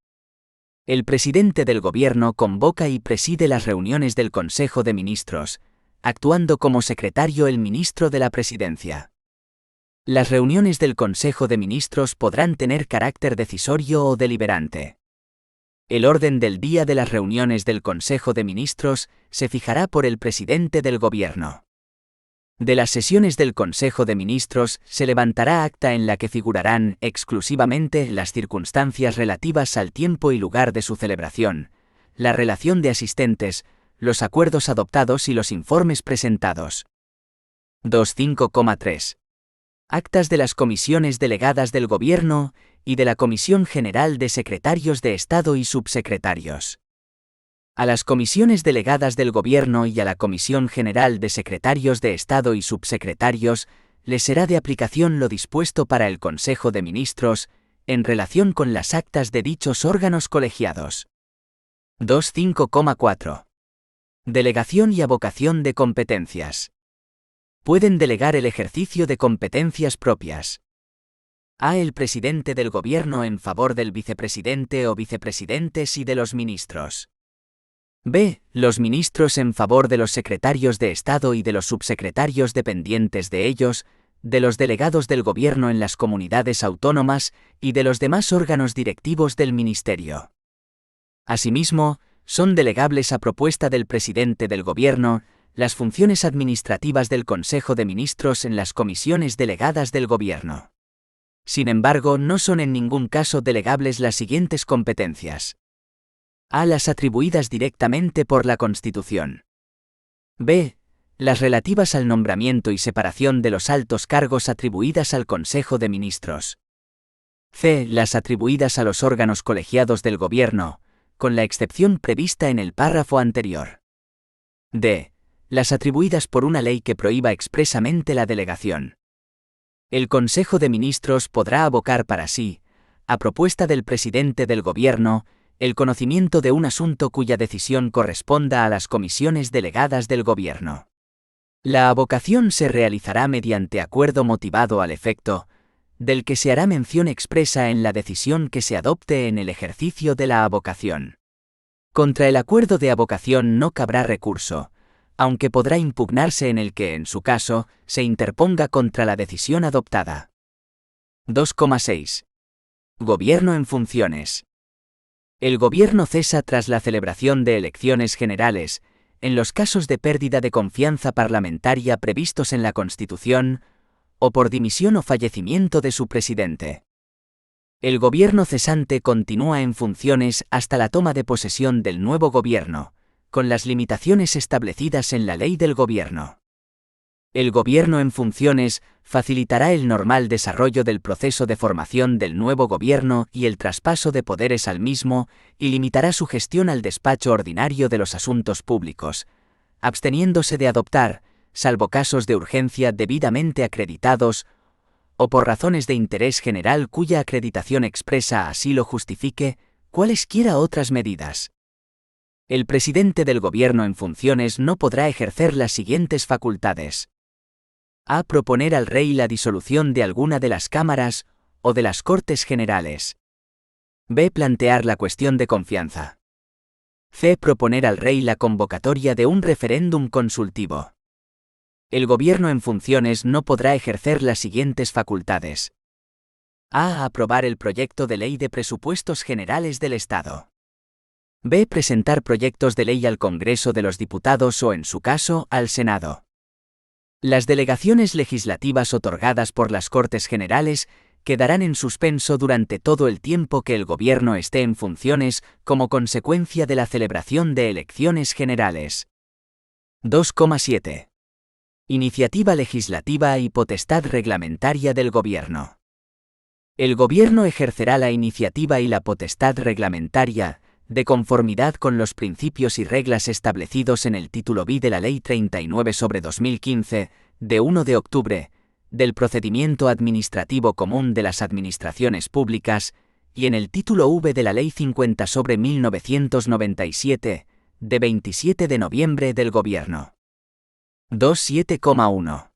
C: El presidente del Gobierno convoca y preside las reuniones del Consejo de Ministros, actuando como secretario el ministro de la Presidencia. Las reuniones del Consejo de Ministros podrán tener carácter decisorio o deliberante. El orden del día de las reuniones del Consejo de Ministros se fijará por el presidente del Gobierno. De las sesiones del Consejo de Ministros se levantará acta en la que figurarán exclusivamente las circunstancias relativas al tiempo y lugar de su celebración, la relación de asistentes, los acuerdos adoptados y los informes presentados. 2.5.3. Actas de las comisiones delegadas del Gobierno y de la Comisión General de Secretarios de Estado y Subsecretarios. A las comisiones delegadas del Gobierno y a la Comisión General de Secretarios de Estado y Subsecretarios les será de aplicación lo dispuesto para el Consejo de Ministros en relación con las actas de dichos órganos colegiados. 2.5.4. Delegación y avocación de competencias. Pueden delegar el ejercicio de competencias propias. A. El presidente del Gobierno en favor del vicepresidente o vicepresidentes y de los ministros. B. Los ministros en favor de los secretarios de Estado y de los subsecretarios dependientes de ellos, de los delegados del Gobierno en las comunidades autónomas y de los demás órganos directivos del Ministerio. Asimismo, son delegables a propuesta del presidente del Gobierno las funciones administrativas del Consejo de Ministros en las comisiones delegadas del Gobierno. Sin embargo, no son en ningún caso delegables las siguientes competencias. A. Las atribuidas directamente por la Constitución. B. Las relativas al nombramiento y separación de los altos cargos atribuidas al Consejo de Ministros. C. Las atribuidas a los órganos colegiados del Gobierno, con la excepción prevista en el párrafo anterior. D. Las atribuidas por una ley que prohíba expresamente la delegación. El Consejo de Ministros podrá abocar para sí, a propuesta del presidente del Gobierno, el conocimiento de un asunto cuya decisión corresponda a las comisiones delegadas del Gobierno. La avocación se realizará mediante acuerdo motivado al efecto, del que se hará mención expresa en la decisión que se adopte en el ejercicio de la avocación. Contra el acuerdo de avocación no cabrá recurso, aunque podrá impugnarse en el que, en su caso, se interponga contra la decisión adoptada. 2,6. Gobierno en funciones. El gobierno cesa tras la celebración de elecciones generales, en los casos de pérdida de confianza parlamentaria previstos en la Constitución, o por dimisión o fallecimiento de su presidente. El gobierno cesante continúa en funciones hasta la toma de posesión del nuevo gobierno, con las limitaciones establecidas en la Ley del Gobierno. El gobierno en funciones facilitará el normal desarrollo del proceso de formación del nuevo gobierno y el traspaso de poderes al mismo, y limitará su gestión al despacho ordinario de los asuntos públicos, absteniéndose de adoptar, salvo casos de urgencia debidamente acreditados, o por razones de interés general cuya acreditación expresa así lo justifique, cualesquiera otras medidas. El presidente del gobierno en funciones no podrá ejercer las siguientes facultades: a. Proponer al rey la disolución de alguna de las cámaras o de las Cortes Generales. b. Plantear la cuestión de confianza. c. Proponer al rey la convocatoria de un referéndum consultivo. El gobierno en funciones no podrá ejercer las siguientes facultades: a. Aprobar el proyecto de ley de presupuestos generales del Estado. b. Presentar proyectos de ley al Congreso de los Diputados o, en su caso, al Senado. Las delegaciones legislativas otorgadas por las Cortes Generales quedarán en suspenso durante todo el tiempo que el gobierno esté en funciones como consecuencia de la celebración de elecciones generales. 2,7. Iniciativa legislativa y potestad reglamentaria del gobierno. El gobierno ejercerá la iniciativa y la potestad reglamentaria, de conformidad con los principios y reglas establecidos en el título B de la Ley 39/2015, de 1 de octubre, del Procedimiento Administrativo Común de las Administraciones Públicas, y en el título V de la Ley 50/1997, de 27 de noviembre del Gobierno. 2.7,1.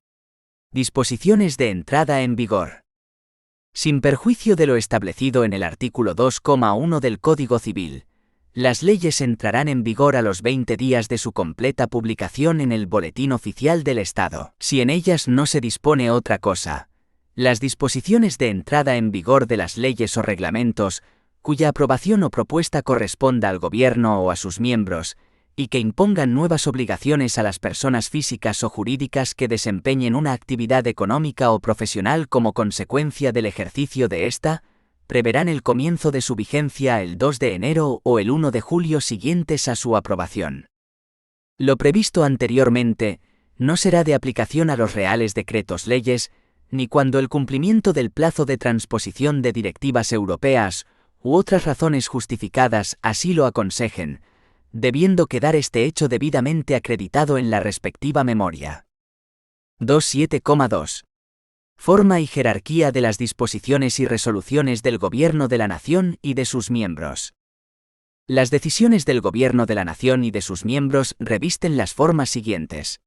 C: Disposiciones de entrada en vigor. Sin perjuicio de lo establecido en el artículo 2,1 del Código Civil, las leyes entrarán en vigor a los 20 días de su completa publicación en el Boletín Oficial del Estado. Si en ellas no se dispone otra cosa, las disposiciones de entrada en vigor de las leyes o reglamentos, cuya aprobación o propuesta corresponda al Gobierno o a sus miembros, y que impongan nuevas obligaciones a las personas físicas o jurídicas que desempeñen una actividad económica o profesional como consecuencia del ejercicio de esta, preverán el comienzo de su vigencia el 2 de enero o el 1 de julio siguientes a su aprobación. Lo previsto anteriormente no será de aplicación a los reales decretos leyes, ni cuando el cumplimiento del plazo de transposición de directivas europeas u otras razones justificadas así lo aconsejen, debiendo quedar este hecho debidamente acreditado en la respectiva memoria. 2.7,2. Forma y jerarquía de las disposiciones y resoluciones del Gobierno de la Nación y de sus miembros. Las decisiones del Gobierno de la Nación y de sus miembros revisten las formas siguientes: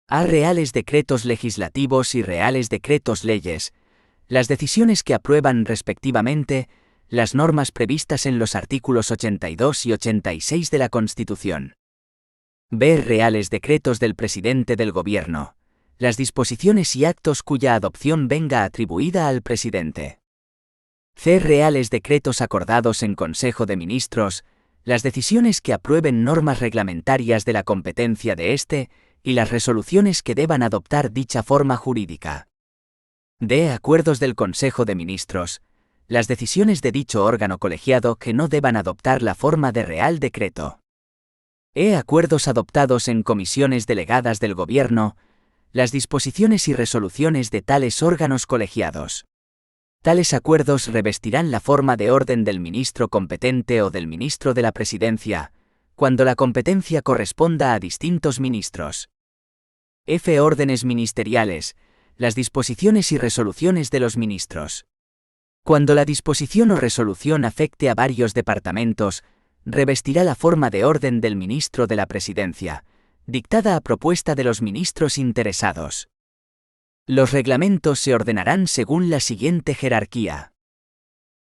C: a. Reales decretos legislativos y reales decretos leyes, las decisiones que aprueban respectivamente las normas previstas en los artículos 82 y 86 de la Constitución. b. Reales decretos del presidente del Gobierno, las disposiciones y actos cuya adopción venga atribuida al presidente. c. Reales decretos acordados en Consejo de Ministros, las decisiones que aprueben normas reglamentarias de la competencia de éste y las resoluciones que deban adoptar dicha forma jurídica. d. Acuerdos del Consejo de Ministros, las decisiones de dicho órgano colegiado que no deban adoptar la forma de Real Decreto. e. Acuerdos adoptados en comisiones delegadas del Gobierno, las disposiciones y resoluciones de tales órganos colegiados. Tales acuerdos revestirán la forma de orden del ministro competente o del ministro de la Presidencia, cuando la competencia corresponda a distintos ministros. f. Órdenes ministeriales, las disposiciones y resoluciones de los ministros. Cuando la disposición o resolución afecte a varios departamentos, revestirá la forma de orden del ministro de la Presidencia, dictada a propuesta de los ministros interesados. Los reglamentos se ordenarán según la siguiente jerarquía.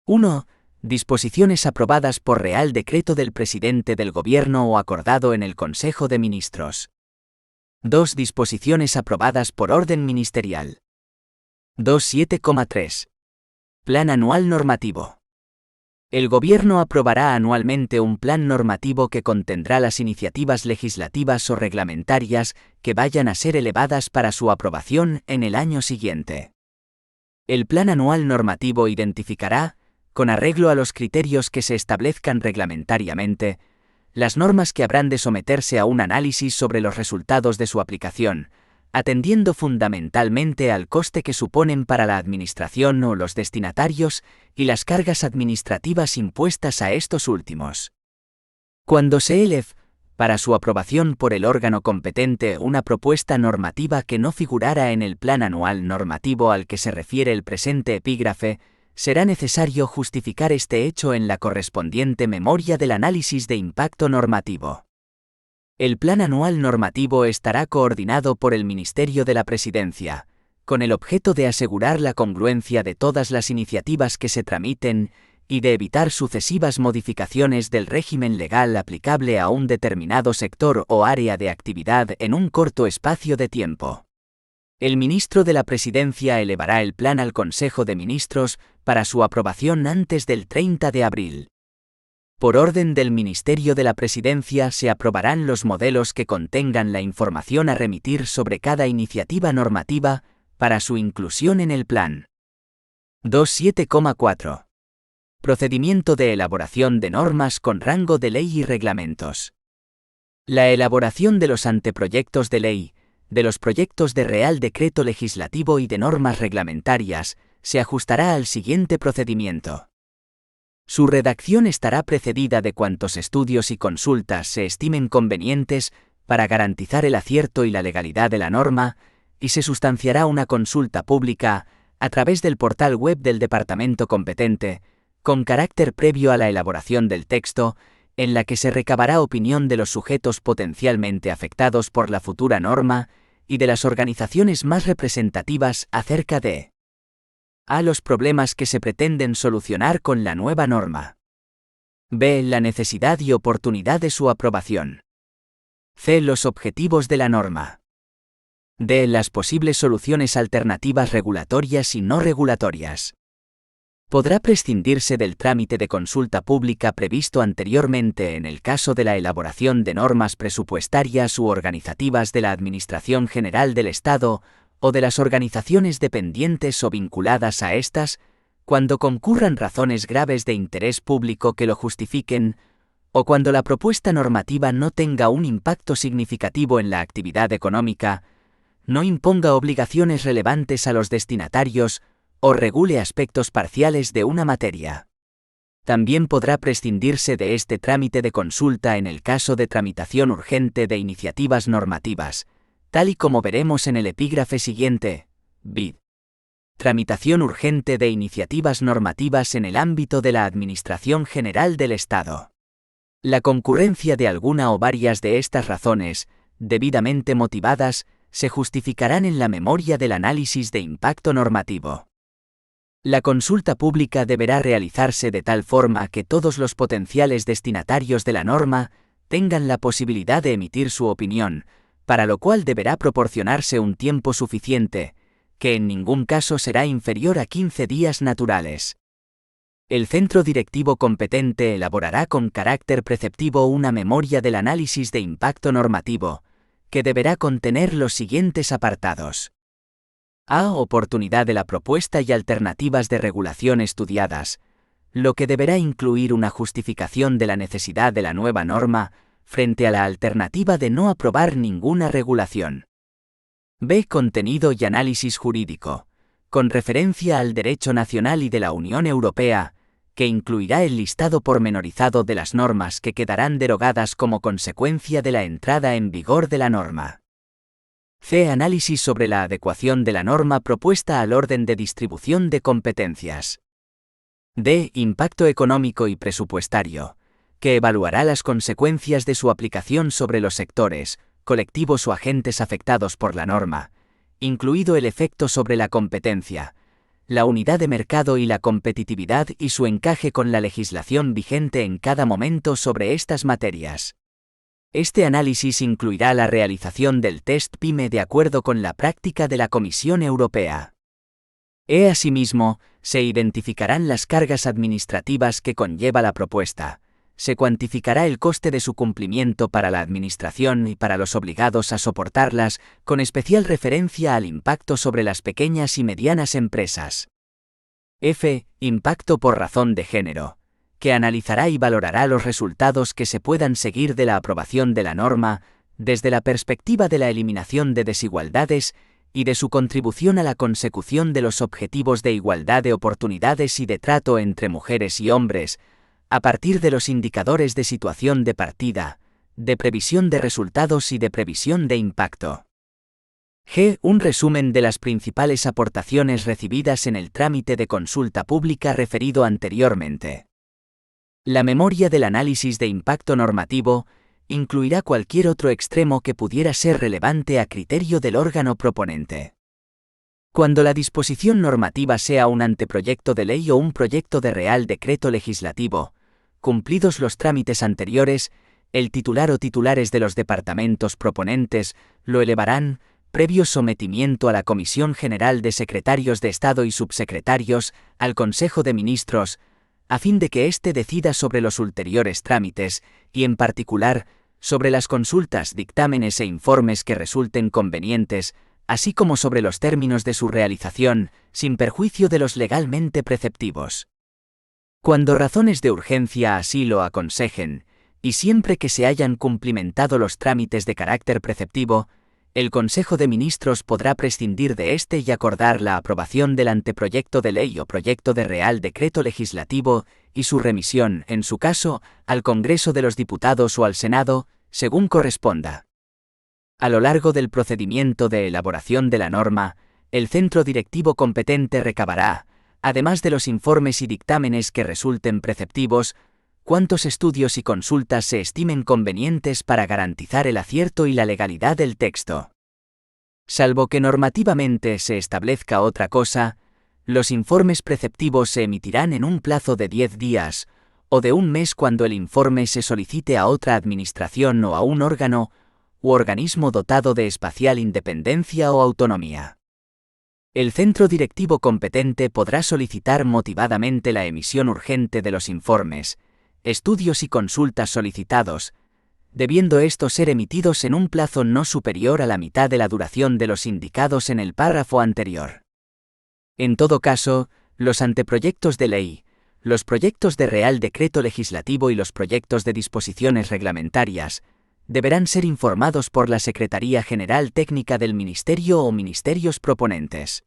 C: 1. Disposiciones aprobadas por Real Decreto del Presidente del Gobierno o acordado en el Consejo de Ministros. 2. Disposiciones aprobadas por orden ministerial. 2.7,3. Plan anual normativo. El Gobierno aprobará anualmente un plan normativo que contendrá las iniciativas legislativas o reglamentarias que vayan a ser elevadas para su aprobación en el año siguiente. El plan anual normativo identificará, con arreglo a los criterios que se establezcan reglamentariamente, las normas que habrán de someterse a un análisis sobre los resultados de su aplicación, atendiendo fundamentalmente al coste que suponen para la Administración o los destinatarios y las cargas administrativas impuestas a estos últimos. Cuando se eleve, para su aprobación por el órgano competente, una propuesta normativa que no figurara en el plan anual normativo al que se refiere el presente epígrafe, será necesario justificar este hecho en la correspondiente memoria del análisis de impacto normativo. El plan anual normativo estará coordinado por el Ministerio de la Presidencia, con el objeto de asegurar la congruencia de todas las iniciativas que se tramiten y de evitar sucesivas modificaciones del régimen legal aplicable a un determinado sector o área de actividad en un corto espacio de tiempo. El ministro de la Presidencia elevará el plan al Consejo de Ministros para su aprobación antes del 30 de abril. Por orden del Ministerio de la Presidencia se aprobarán los modelos que contengan la información a remitir sobre cada iniciativa normativa para su inclusión en el plan. 2.7,4. Procedimiento de elaboración de normas con rango de ley y reglamentos. La elaboración de los anteproyectos de ley, de los proyectos de Real Decreto Legislativo y de normas reglamentarias, se ajustará al siguiente procedimiento. Su redacción estará precedida de cuantos estudios y consultas se estimen convenientes para garantizar el acierto y la legalidad de la norma, y se sustanciará una consulta pública, a través del portal web del departamento competente, con carácter previo a la elaboración del texto, en la que se recabará opinión de los sujetos potencialmente afectados por la futura norma y de las organizaciones más representativas acerca de a. Los problemas que se pretenden solucionar con la nueva norma. B. La necesidad y oportunidad de su aprobación. C. Los objetivos de la norma. D. Las posibles soluciones alternativas regulatorias y no regulatorias. Podrá prescindirse del trámite de consulta pública previsto anteriormente en el caso de la elaboración de normas presupuestarias u organizativas de la Administración General del Estado o de las organizaciones dependientes o vinculadas a estas, cuando concurran razones graves de interés público que lo justifiquen, o cuando la propuesta normativa no tenga un impacto significativo en la actividad económica, no imponga obligaciones relevantes a los destinatarios o regule aspectos parciales de una materia. También podrá prescindirse de este trámite de consulta en el caso de tramitación urgente de iniciativas normativas, tal y como veremos en el epígrafe siguiente. Bid. Tramitación urgente de iniciativas normativas en el ámbito de la Administración General del Estado. La concurrencia de alguna o varias de estas razones, debidamente motivadas, se justificarán en la memoria del análisis de impacto normativo. La consulta pública deberá realizarse de tal forma que todos los potenciales destinatarios de la norma tengan la posibilidad de emitir su opinión, para lo cual deberá proporcionarse un tiempo suficiente, que en ningún caso será inferior a 15 días naturales. El centro directivo competente elaborará con carácter preceptivo una memoria del análisis de impacto normativo, que deberá contener los siguientes apartados. A. Oportunidad de la propuesta y alternativas de regulación estudiadas, lo que deberá incluir una justificación de la necesidad de la nueva norma frente a la alternativa de no aprobar ninguna regulación. B. Contenido y análisis jurídico, con referencia al derecho nacional y de la Unión Europea, que incluirá el listado pormenorizado de las normas que quedarán derogadas como consecuencia de la entrada en vigor de la norma. C. Análisis sobre la adecuación de la norma propuesta al orden de distribución de competencias. D. Impacto económico y presupuestario, que evaluará las consecuencias de su aplicación sobre los sectores, colectivos o agentes afectados por la norma, incluido el efecto sobre la competencia, la unidad de mercado y la competitividad y su encaje con la legislación vigente en cada momento sobre estas materias. Este análisis incluirá la realización del test PYME de acuerdo con la práctica de la Comisión Europea. Asimismo, se identificarán las cargas administrativas que conlleva la propuesta. Se cuantificará el coste de su cumplimiento para la Administración y para los obligados a soportarlas, con especial referencia al impacto sobre las pequeñas y medianas empresas. Impacto por razón de género, que analizará y valorará los resultados que se puedan seguir de la aprobación de la norma, desde la perspectiva de la eliminación de desigualdades y de su contribución a la consecución de los objetivos de igualdad de oportunidades y de trato entre mujeres y hombres, a partir de los indicadores de situación de partida, de previsión de resultados y de previsión de impacto. Un resumen de las principales aportaciones recibidas en el trámite de consulta pública referido anteriormente. La memoria del análisis de impacto normativo incluirá cualquier otro extremo que pudiera ser relevante a criterio del órgano proponente. Cuando la disposición normativa sea un anteproyecto de ley o un proyecto de Real Decreto legislativo, cumplidos los trámites anteriores, el titular o titulares de los departamentos proponentes lo elevarán, previo sometimiento a la Comisión General de Secretarios de Estado y Subsecretarios, al Consejo de Ministros, a fin de que éste decida sobre los ulteriores trámites, y en particular, sobre las consultas, dictámenes e informes que resulten convenientes, así como sobre los términos de su realización, sin perjuicio de los legalmente preceptivos. Cuando razones de urgencia así lo aconsejen, y siempre que se hayan cumplimentado los trámites de carácter preceptivo, el Consejo de Ministros podrá prescindir de este y acordar la aprobación del anteproyecto de ley o proyecto de Real Decreto legislativo y su remisión, en su caso, al Congreso de los Diputados o al Senado, según corresponda. A lo largo del procedimiento de elaboración de la norma, el centro directivo competente recabará, además de los informes y dictámenes que resulten preceptivos, cuantos estudios y consultas se estimen convenientes para garantizar el acierto y la legalidad del texto. Salvo que normativamente se establezca otra cosa, los informes preceptivos se emitirán en un plazo de 10 días, o de un mes cuando el informe se solicite a otra administración o a un órgano u organismo dotado de espacial independencia o autonomía. El centro directivo competente podrá solicitar motivadamente la emisión urgente de los informes, estudios y consultas solicitados, debiendo estos ser emitidos en un plazo no superior a la mitad de la duración de los indicados en el párrafo anterior. En todo caso, los anteproyectos de ley, los proyectos de Real Decreto legislativo y los proyectos de disposiciones reglamentarias deberán ser informados por la Secretaría General Técnica del Ministerio o ministerios proponentes.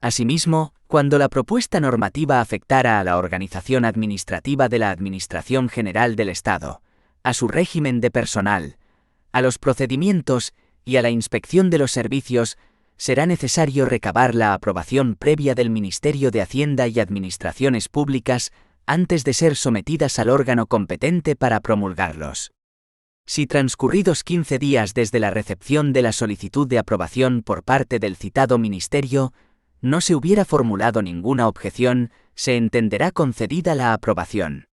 C: Asimismo, cuando la propuesta normativa afectara a la organización administrativa de la Administración General del Estado, a su régimen de personal, a los procedimientos y a la inspección de los servicios, será necesario recabar la aprobación previa del Ministerio de Hacienda y Administraciones Públicas antes de ser sometidas al órgano competente para promulgarlos. Si transcurridos 15 días desde la recepción de la solicitud de aprobación por parte del citado ministerio, no se hubiera formulado ninguna objeción, se entenderá concedida la aprobación.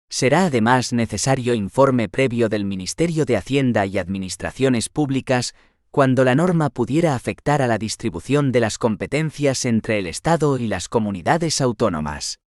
C: Será además necesario informe previo del Ministerio de Hacienda y Administraciones Públicas cuando la norma pudiera afectar a la distribución de las competencias entre el Estado y las comunidades autónomas.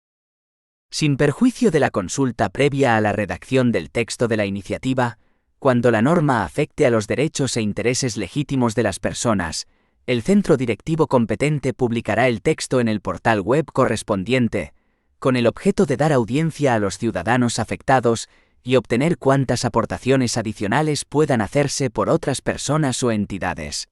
C: Sin perjuicio de la consulta previa a la redacción del texto de la iniciativa, cuando la norma afecte a los derechos e intereses legítimos de las personas, el centro directivo competente publicará el texto en el portal web correspondiente, con el objeto de dar audiencia a los ciudadanos afectados y obtener cuantas aportaciones adicionales puedan hacerse por otras personas o entidades.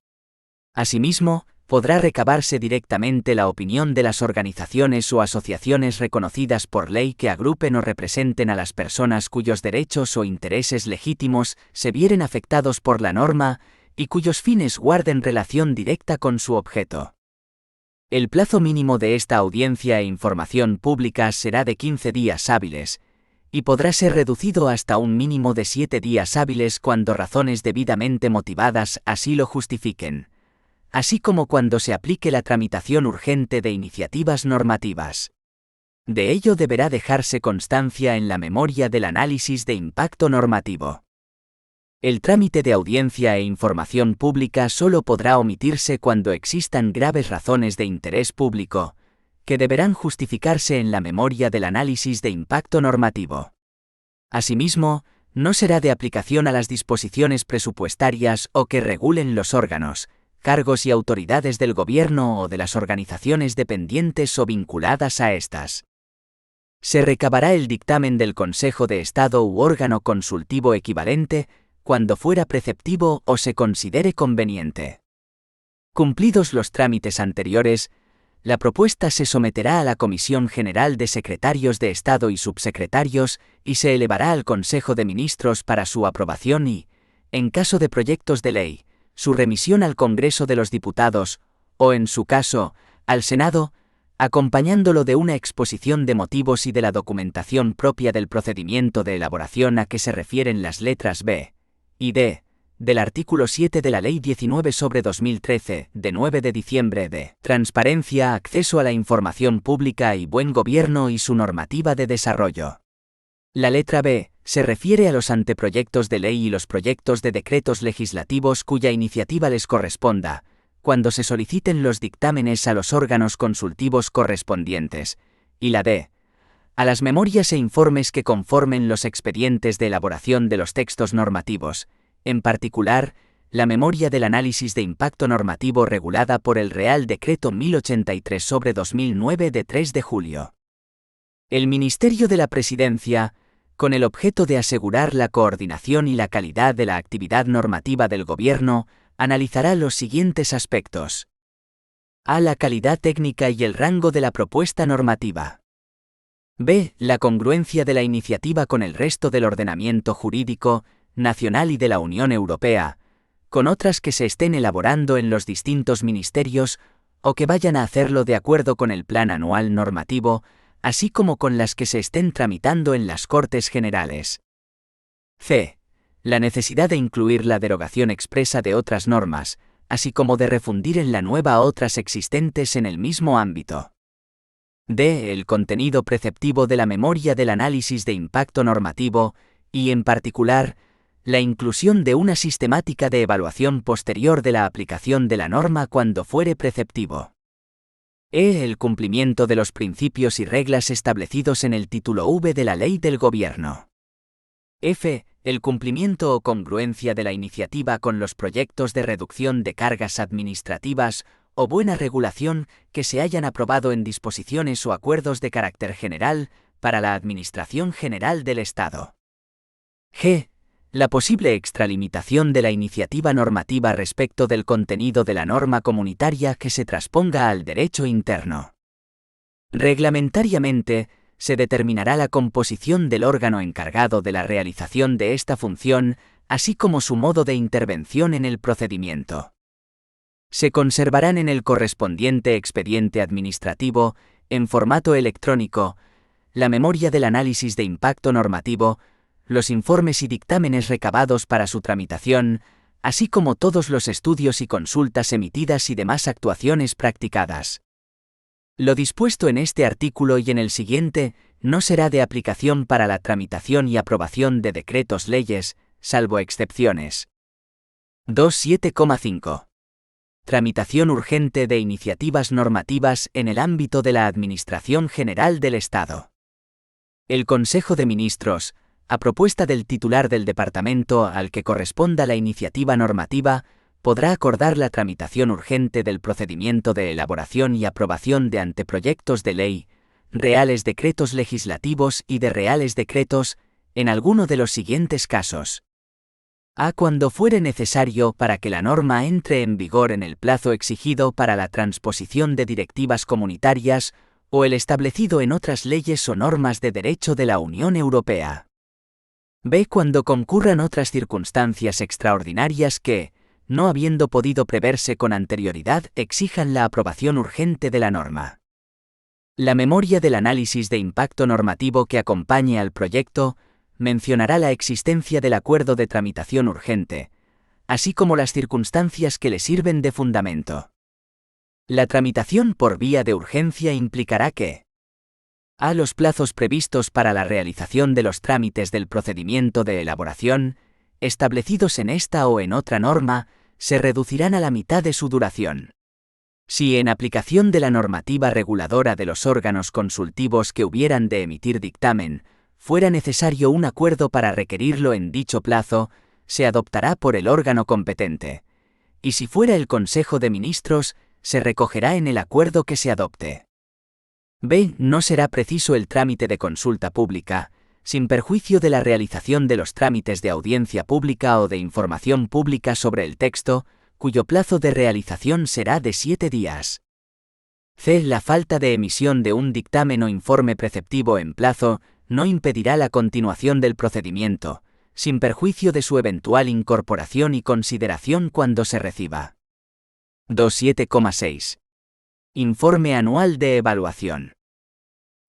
C: Asimismo, podrá recabarse directamente la opinión de las organizaciones o asociaciones reconocidas por ley que agrupen o representen a las personas cuyos derechos o intereses legítimos se vieren afectados por la norma y cuyos fines guarden relación directa con su objeto. El plazo mínimo de esta audiencia e información pública será de 15 días hábiles, y podrá ser reducido hasta un mínimo de 7 días hábiles cuando razones debidamente motivadas así lo justifiquen, así como cuando se aplique la tramitación urgente de iniciativas normativas. De ello deberá dejarse constancia en la memoria del análisis de impacto normativo. El trámite de audiencia e información pública solo podrá omitirse cuando existan graves razones de interés público, que deberán justificarse en la memoria del análisis de impacto normativo. Asimismo, no será de aplicación a las disposiciones presupuestarias o que regulen los órganos, cargos y autoridades del gobierno o de las organizaciones dependientes o vinculadas a estas. Se recabará el dictamen del Consejo de Estado u órgano consultivo equivalente cuando fuera preceptivo o se considere conveniente. Cumplidos los trámites anteriores, la propuesta se someterá a la Comisión General de Secretarios de Estado y Subsecretarios y se elevará al Consejo de Ministros para su aprobación y, en caso de proyectos de ley, su remisión al Congreso de los Diputados, o en su caso, al Senado, acompañándolo de una exposición de motivos y de la documentación propia del procedimiento de elaboración a que se refieren las letras B y D del artículo 7 de la Ley 19/2013, de 9 de diciembre de Transparencia, Acceso a la Información Pública y Buen Gobierno y su normativa de desarrollo. La letra B se refiere a los anteproyectos de ley y los proyectos de decretos legislativos cuya iniciativa les corresponda, cuando se soliciten los dictámenes a los órganos consultivos correspondientes, y la D, a las memorias e informes que conformen los expedientes de elaboración de los textos normativos, en particular, la memoria del análisis de impacto normativo regulada por el Real Decreto 1083/2009 de 3 de julio. El Ministerio de la Presidencia, con el objeto de asegurar la coordinación y la calidad de la actividad normativa del Gobierno, analizará los siguientes aspectos. A. La calidad técnica y el rango de la propuesta normativa. B. La congruencia de la iniciativa con el resto del ordenamiento jurídico, nacional y de la Unión Europea, con otras que se estén elaborando en los distintos ministerios o que vayan a hacerlo de acuerdo con el Plan Anual Normativo, así como con las que se estén tramitando en las Cortes Generales. C. La necesidad de incluir la derogación expresa de otras normas, así como de refundir en la nueva otras existentes en el mismo ámbito. D. El contenido preceptivo de la memoria del análisis de impacto normativo y, en particular, la inclusión de una sistemática de evaluación posterior de la aplicación de la norma cuando fuere preceptivo. E. El cumplimiento de los principios y reglas establecidos en el título V de la Ley del Gobierno. F. El cumplimiento o congruencia de la iniciativa con los proyectos de reducción de cargas administrativas o buena regulación que se hayan aprobado en disposiciones o acuerdos de carácter general para la Administración General del Estado. G. La posible extralimitación de la iniciativa normativa respecto del contenido de la norma comunitaria que se transponga al derecho interno. Reglamentariamente, se determinará la composición del órgano encargado de la realización de esta función, así como su modo de intervención en el procedimiento. Se conservarán en el correspondiente expediente administrativo, en formato electrónico, la memoria del análisis de impacto normativo, los informes y dictámenes recabados para su tramitación, así como todos los estudios y consultas emitidas y demás actuaciones practicadas. Lo dispuesto en este artículo y en el siguiente no será de aplicación para la tramitación y aprobación de decretos-leyes, salvo excepciones. 2.7,5. Tramitación urgente de iniciativas normativas en el ámbito de la Administración General del Estado. El Consejo de Ministros, a propuesta del titular del departamento al que corresponda la iniciativa normativa, podrá acordar la tramitación urgente del procedimiento de elaboración y aprobación de anteproyectos de ley, reales decretos legislativos y de reales decretos, en alguno de los siguientes casos. A. Cuando fuere necesario para que la norma entre en vigor en el plazo exigido para la transposición de directivas comunitarias o el establecido en otras leyes o normas de derecho de la Unión Europea. B. Cuando concurran otras circunstancias extraordinarias que, no habiendo podido preverse con anterioridad, exijan la aprobación urgente de la norma. La memoria del análisis de impacto normativo que acompañe al proyecto mencionará la existencia del acuerdo de tramitación urgente, así como las circunstancias que le sirven de fundamento. La tramitación por vía de urgencia implicará que a. Los plazos previstos para la realización de los trámites del procedimiento de elaboración, establecidos en esta o en otra norma, se reducirán a la mitad de su duración. Si en aplicación de la normativa reguladora de los órganos consultivos que hubieran de emitir dictamen, fuera necesario un acuerdo para requerirlo en dicho plazo, se adoptará por el órgano competente. Y si fuera el Consejo de Ministros, se recogerá en el acuerdo que se adopte. B. No será preciso el trámite de consulta pública, sin perjuicio de la realización de los trámites de audiencia pública o de información pública sobre el texto, cuyo plazo de realización será de 7 días. C. La falta de emisión de un dictamen o informe preceptivo en plazo no impedirá la continuación del procedimiento, sin perjuicio de su eventual incorporación y consideración cuando se reciba. 2.7,6. Informe anual de evaluación.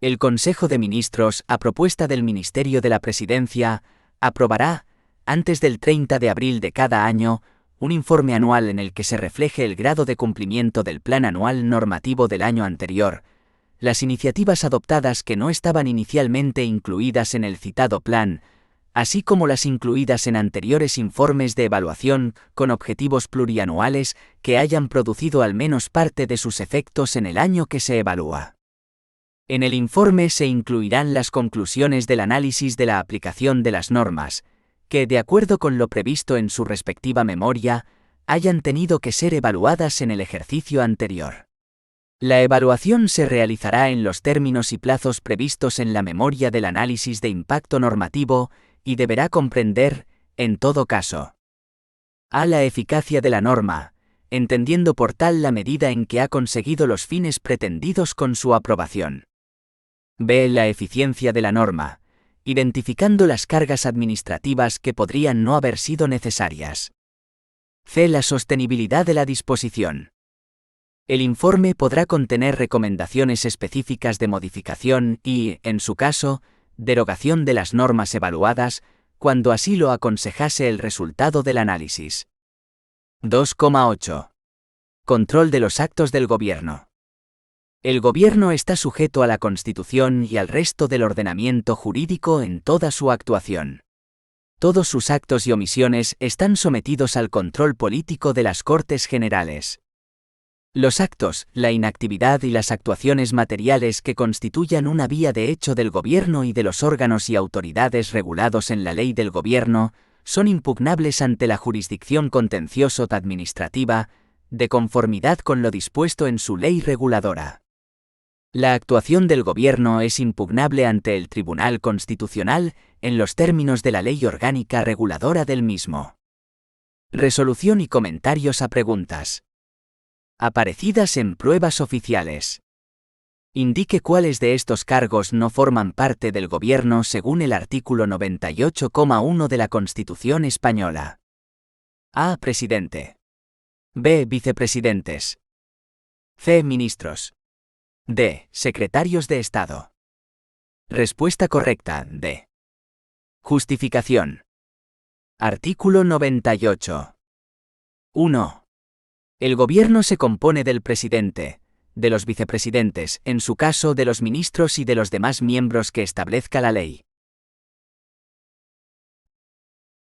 C: El Consejo de Ministros, a propuesta del Ministerio de la Presidencia, aprobará, antes del 30 de abril de cada año, un informe anual en el que se refleje el grado de cumplimiento del plan anual normativo del año anterior, las iniciativas adoptadas que no estaban inicialmente incluidas en el citado plan, así como las incluidas en anteriores informes de evaluación con objetivos plurianuales que hayan producido al menos parte de sus efectos en el año que se evalúa. En el informe se incluirán las conclusiones del análisis de la aplicación de las normas, que, de acuerdo con lo previsto en su respectiva memoria, hayan tenido que ser evaluadas en el ejercicio anterior. La evaluación se realizará en los términos y plazos previstos en la memoria del análisis de impacto normativo y deberá comprender, en todo caso, a. La eficacia de la norma, entendiendo por tal la medida en que ha conseguido los fines pretendidos con su aprobación. B. La eficiencia de la norma, identificando las cargas administrativas que podrían no haber sido necesarias. C. La sostenibilidad de la disposición. El informe podrá contener recomendaciones específicas de modificación y, en su caso, derogación de las normas evaluadas, cuando así lo aconsejase el resultado del análisis. 2,8. Control de los actos del Gobierno. El Gobierno está sujeto a la Constitución y al resto del ordenamiento jurídico en toda su actuación. Todos sus actos y omisiones están sometidos al control político de las Cortes Generales. Los actos, la inactividad y las actuaciones materiales que constituyan una vía de hecho del Gobierno y de los órganos y autoridades regulados en la ley del Gobierno, son impugnables ante la jurisdicción contencioso-administrativa, de conformidad con lo dispuesto en su ley reguladora. La actuación del Gobierno es impugnable ante el Tribunal Constitucional en los términos de la ley orgánica reguladora del mismo. Resolución y comentarios a preguntas aparecidas en pruebas oficiales. Indique cuáles de estos cargos no forman parte del Gobierno según el artículo 98,1 de la Constitución española. A. Presidente. B. Vicepresidentes. C. Ministros. D. Secretarios de Estado. Respuesta correcta, D. Justificación. Artículo 98. 1. El Gobierno se compone del presidente, de los vicepresidentes, en su caso de los ministros y de los demás miembros que establezca la ley.